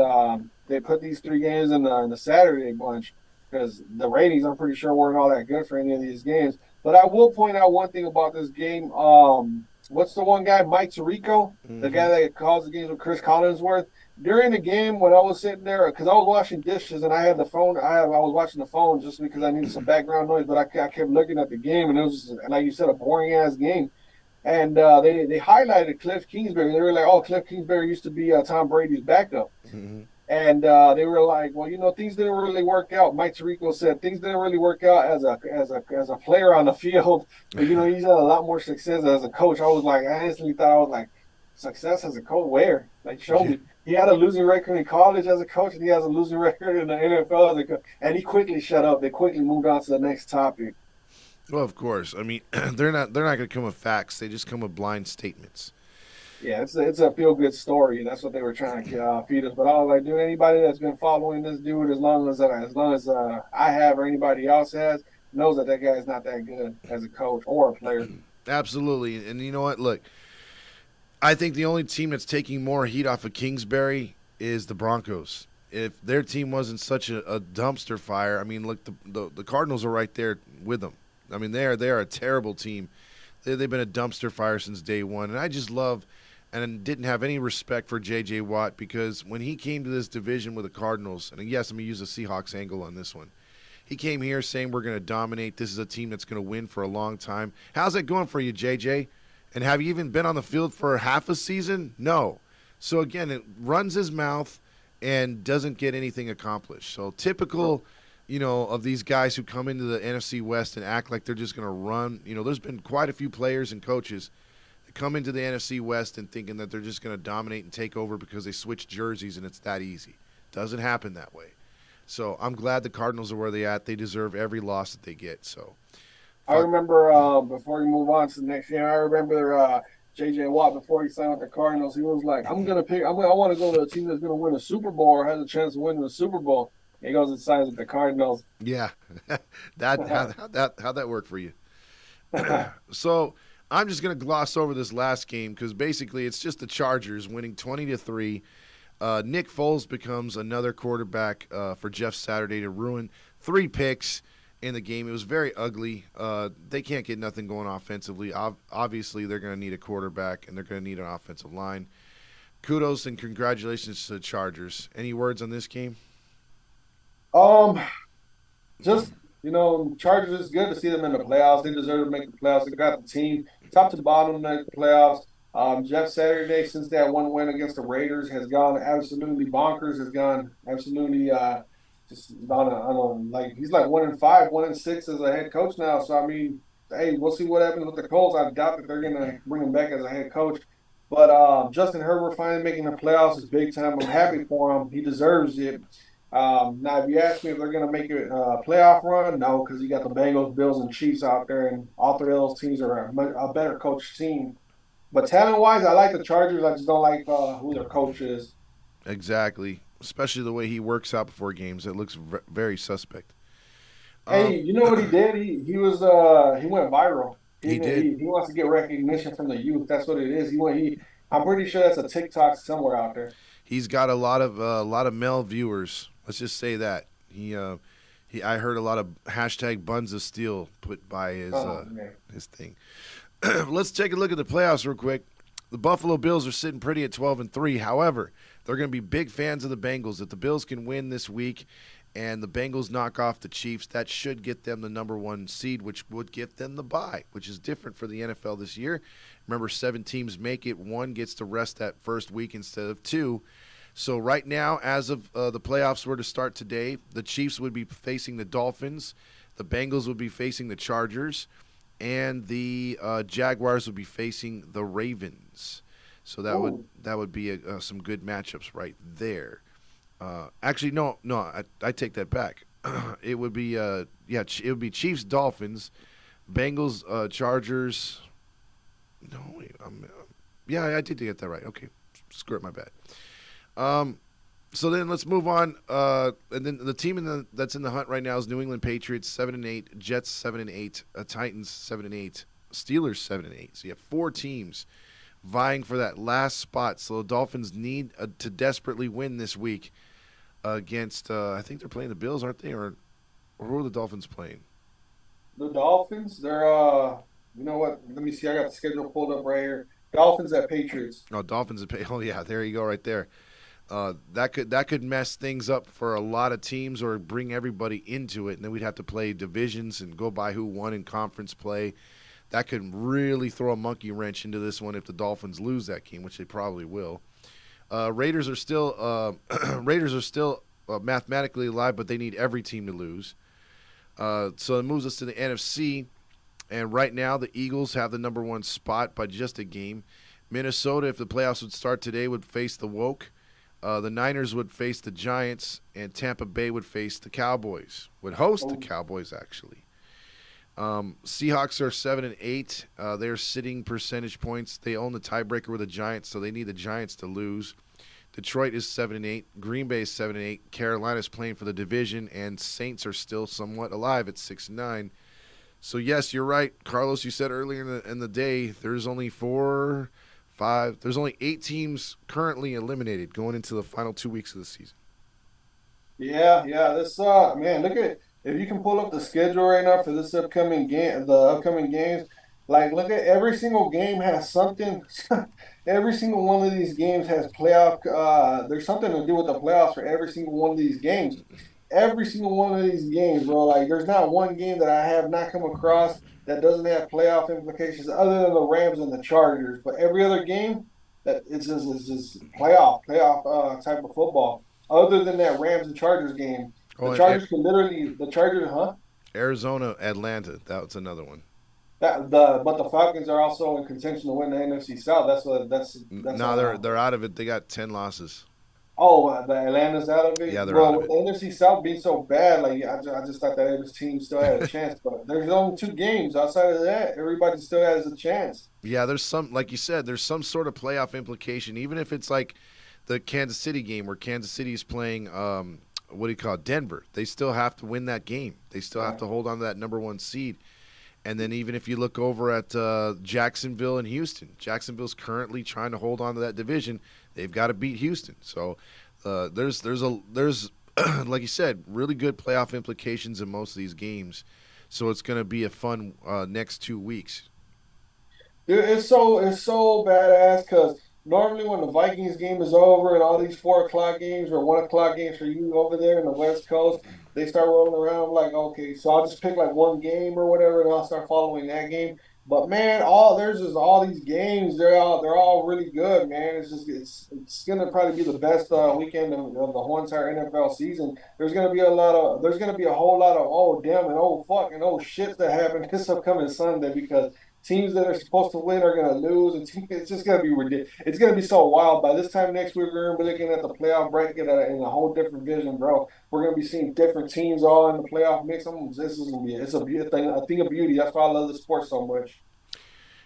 they put these 3 games in the Saturday bunch because the ratings, I'm pretty sure, weren't all that good for any of these games. But I will point out one thing about this game. What's the one guy, Mike Tirico, the guy that calls the games with Chris Collinsworth? During the game, when I was sitting there, because I was washing dishes and I had the phone, I was watching the phone just because I needed some background noise, but I kept looking at the game, and it was, like you said, a boring ass game. And they highlighted Cliff Kingsbury. They were like, "Oh, Cliff Kingsbury used to be Tom Brady's backup." Mm-hmm. And they were like, "Well, things didn't really work out." Mike Tirico said things didn't really work out as a player on the field, but he's had a lot more success as a coach. I instantly thought, success as a coach? Where? Like, show me. He had a losing record in college as a coach, and he has a losing record in the NFL as a coach. And he quickly shut up. They quickly moved on to the next topic. Well, of course. I mean, they're not going to come with facts. They just come with blind statements. Yeah, it's a feel good story. That's what they were trying to feed us. But I was like, dude, anybody that's been following this dude as long as I have or anybody else has knows that guy is not that good as a coach or a player. Absolutely, and you know what? Look, I think the only team that's taking more heat off of Kingsbury is the Broncos. If their team wasn't such a dumpster fire, I mean, look, the Cardinals are right there with them. I mean, they are a terrible team. They've been a dumpster fire since day one, and I just love and didn't have any respect for J.J. Watt because when he came to this division with the Cardinals, and yes, I'm going to use a Seahawks angle on this one, he came here saying we're going to dominate. This is a team that's going to win for a long time. How's that going for you, J.J.? And have you even been on the field for half a season? No. So, again, it runs his mouth and doesn't get anything accomplished. So, typical, of these guys who come into the NFC West and act like they're just going to run. There's been quite a few players and coaches that come into the NFC West and thinking that they're just going to dominate and take over because they switch jerseys and it's that easy. Doesn't happen that way. So, I'm glad the Cardinals are where they're at. They deserve every loss that they get. So, I remember before we move on to the next game, I remember J.J. Watt before he signed with the Cardinals. He was like, I want to go to a team that's going to win a Super Bowl or has a chance of winning the Super Bowl. He goes and signs with the Cardinals. Yeah, how'd that work for you? So I'm just gonna gloss over this last game because basically it's just the Chargers winning 20-3. Nick Foles becomes another quarterback for Jeff Saturday to ruin 3 picks in the game. It was very ugly. They can't get nothing going offensively. Obviously, they're going to need a quarterback and they're going to need an offensive line. Kudos and congratulations to the Chargers. Any words on this game? Um, just Chargers is good to see them in the playoffs. They deserve to make the playoffs. They got the team top to bottom to make the playoffs. Jeff Saturday, since that one win against the Raiders, has gone absolutely bonkers. Has gone absolutely just on a like he's like 1-5, 1-6 as a head coach now. So I mean, hey, we'll see what happens with the Colts. I doubt that they're gonna bring him back as a head coach. But Justin Herbert finally making the playoffs is big time. I'm happy for him. He deserves it. Now, if you ask me if they're going to make a playoff run, no, because you got the Bengals, Bills, and Chiefs out there, and all three of those teams are a better coach team. But talent-wise, I like the Chargers. I just don't like who their coach is. Exactly. Especially the way he works out before games. It looks very suspect. Hey, you know what he did? He went viral. He, He did. he wants to get recognition from the youth. That's what it is. I'm pretty sure that's a TikTok somewhere out there. He's got a lot of male viewers. Let's just say that I heard a lot of hashtag Buns of Steel put by Oh man. his thing. Let's take a look at the playoffs real quick. The Buffalo Bills are sitting pretty at 12-3. However, they're going to be big fans of the Bengals. If the Bills can win this week and the Bengals knock off the Chiefs, that should get them the number 1 seed, which would get them the bye, which is different for the NFL this year. Remember, 7 teams make it. 1 gets to rest that first week instead of 2. So right now, as of the playoffs were to start today, the Chiefs would be facing the Dolphins, the Bengals would be facing the Chargers, and the Jaguars would be facing the Ravens. So that would be some good matchups right there. Actually, no, I take that back. It would be it would be Chiefs, Dolphins, Bengals, Chargers. No, wait, yeah, I did get that right. Okay, screw it, my bad. So then let's move on. And then the team that's in the hunt right now is New England Patriots 7-8, Jets 7-8, Titans 7-8, Steelers 7-8. So you have 4 teams vying for that last spot. So the Dolphins need to desperately win this week against. I think they're playing the Bills, aren't they? Or who are the Dolphins playing? The Dolphins, they're you know what? Let me see. I got the schedule pulled up right here. Dolphins at Patriots. Oh, Dolphins. Oh yeah, there you go, right there. That could mess things up for a lot of teams or bring everybody into it, and then we'd have to play divisions and go by who won in conference play. That could really throw a monkey wrench into this one if the Dolphins lose that game, which they probably will. Raiders are still mathematically alive, but they need every team to lose. So it moves us to the NFC, and right now the Eagles have the number 1 spot by just a game. Minnesota, if the playoffs would start today, would face the Woke. The Niners would face the Giants, and Tampa Bay would face the Cowboys. Would host the Cowboys, actually. Seahawks are 7-8. They're sitting percentage points. They own the tiebreaker with the Giants, so they need the Giants to lose. Detroit is 7-8. Green Bay is 7-8. Carolina's playing for the division, and Saints are still somewhat alive at 6-9. So yes, you're right, Carlos. You said earlier in the day there's only 5. There's only 8 teams currently eliminated going into the final 2 weeks of the season. Yeah. This man, look at if you can pull up the schedule right now for this upcoming game, the upcoming games. Like, look at every single game has something. Every single one of these games has playoff. There's something to do with the playoffs for every single one of these games. Every single one of these games, bro. Like, there's not one game that I have not come across that doesn't have playoff implications other than the Rams and the Chargers. But every other game that it's just playoff type of football. Other than that Rams and Chargers game, Oh, the Chargers, huh? Arizona, Atlanta. That's another one. But the Falcons are also in contention to win the NFC South. That's No, they're out of it. They got 10 losses. the Atlanta's out of Yeah, it, they're out bro. of With it. the NFC South being so bad, like I just thought that every team still had a chance. But there's only 2 games. Outside of that, everybody still has a chance. Yeah, there's some, like you said, there's some sort of playoff implication, even if it's like the Kansas City game where Kansas City is playing what do you call it, Denver. They still have to win that game. They still have Right. to hold on to that number one seed. And then even if you look over at Jacksonville and Houston, Jacksonville's currently trying to hold on to that division. They've got to beat Houston. So there's like you said, really good playoff implications in most of these games. So it's going to be a fun next 2 weeks. Dude, it's so badass because normally when the Vikings game is over and all these 4 o'clock games or 1 o'clock games for you over there in the West Coast, they start rolling around. I'm like, okay, so I'll just pick like one game or whatever, and I'll start following that game. But man, all there's just all these games. They're all really good, man. It's gonna probably be the best weekend of the whole entire NFL season. There's gonna be a whole lot of oh damn and oh fuck and oh shit that happened this upcoming Sunday because teams that are supposed to win are going to lose, and it's just going to be ridiculous. It's going to be so wild. By this time next week, we're going to be looking at the playoff bracket in a whole different vision, bro. We're going to be seeing different teams all in the playoff mix. This is going to be it's a thing of beauty. That's why I love the sport so much.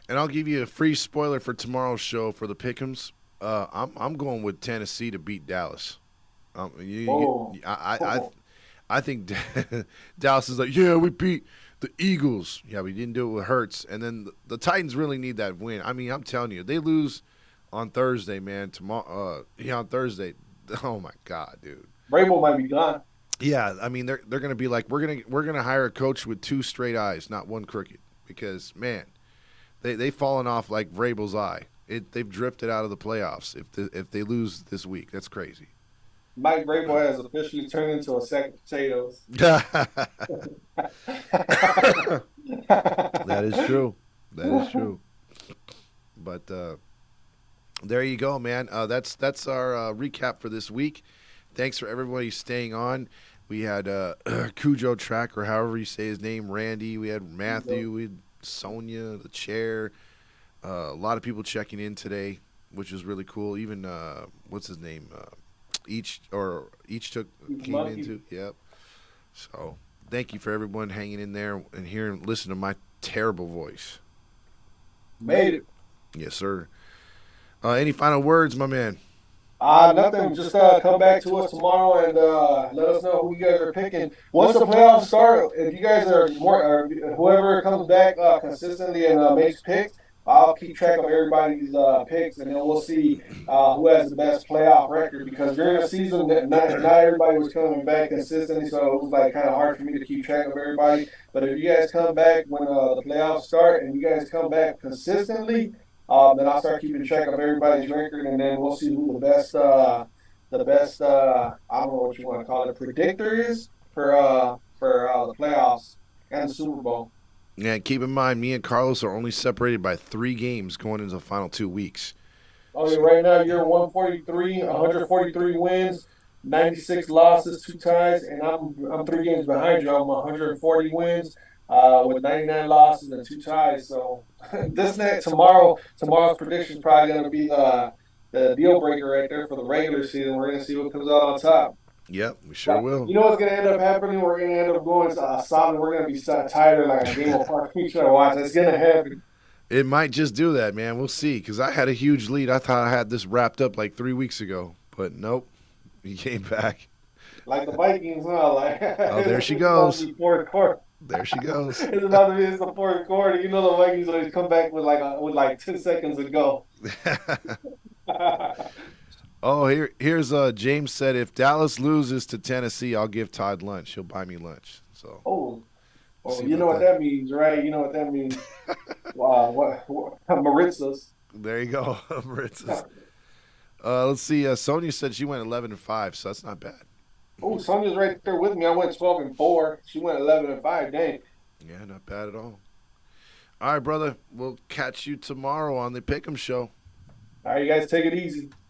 And I'll give you a free spoiler for tomorrow's show for the Pick'ems. I'm going with Tennessee to beat Dallas. Oh, I think Dallas is like, yeah, we beat the Eagles. Yeah, we didn't do it with Hurts. And then the Titans really need that win. I mean, I'm telling you, they lose on Thursday, man. Tomorrow, on Thursday. Oh my God, dude. Vrabel might be gone. Yeah, I mean, they're gonna be like, we're gonna hire a coach with two straight eyes, not one crooked, because man, they've fallen off like Vrabel's eye. They've drifted out of the playoffs if they lose this week. That's crazy. Mike Vrabel has officially turned into a sack of potatoes. That is true. That is true. But there you go, man. That's our recap for this week. Thanks for everybody staying on. We had Cujo Track, or however you say his name, Randy. We had Matthew. We had Sonia, the chair. A lot of people checking in today, which was really cool. Even what's his name? Each took came Monkey. into. Yep. So thank you for everyone hanging in there and listening to my terrible voice. Made it. Yes, sir. Any final words, my man? Nothing. Just come back to us tomorrow and let us know who you guys are picking. Once the playoffs start, if you guys are more, or whoever comes back consistently and makes picks, I'll keep track of everybody's picks, and then we'll see who has the best playoff record. Because during the season, not everybody was coming back consistently, so it was like kind of hard for me to keep track of everybody. But if you guys come back when the playoffs start, and you guys come back consistently, then I'll start keeping track of everybody's record, and then we'll see who the best I don't know what you want to call it, predictor is for the playoffs and the Super Bowl. Yeah, keep in mind, me and Carlos are only separated by 3 games going into the final 2 weeks. Oh yeah, So, right now you're 143 wins, 96 losses, 2 ties, and I'm 3 games behind you. I'm 140 wins, with 99 losses and 2 ties. So this next tomorrow's prediction is probably going to be the deal breaker right there for the regular season. We're going to see what comes out on top. yep, we sure But will. you know what's going to end up happening? We're going to end up going to solid. We're going to be tighter like a game of part 2 trying to watch. It's going to happen. It might just do that, man. We'll see. Because I had a huge lead. I thought I had this wrapped up like 3 weeks ago. But nope, he came back. Like the Vikings, huh? Like Oh, there she it's about to goes. be fourth quarter. There she goes. It's about to be it's the fourth quarter. You know the Vikings always come back with like 10 seconds to go. Oh, here's James said, if Dallas loses to Tennessee, I'll give Todd lunch. He'll buy me lunch. So Oh, we'll oh, see you know about what that. that means, right? You know what that means. What Maritzas. There you go. Maritz's. Let's see. Sonia said she went 11-5, so that's not bad. Oh, Sonya's right there with me. I went 12-4. She went 11-5. Dang. Yeah, not bad at all. All right, brother. We'll catch you tomorrow on the Pick'em Show. All right, you guys take it easy.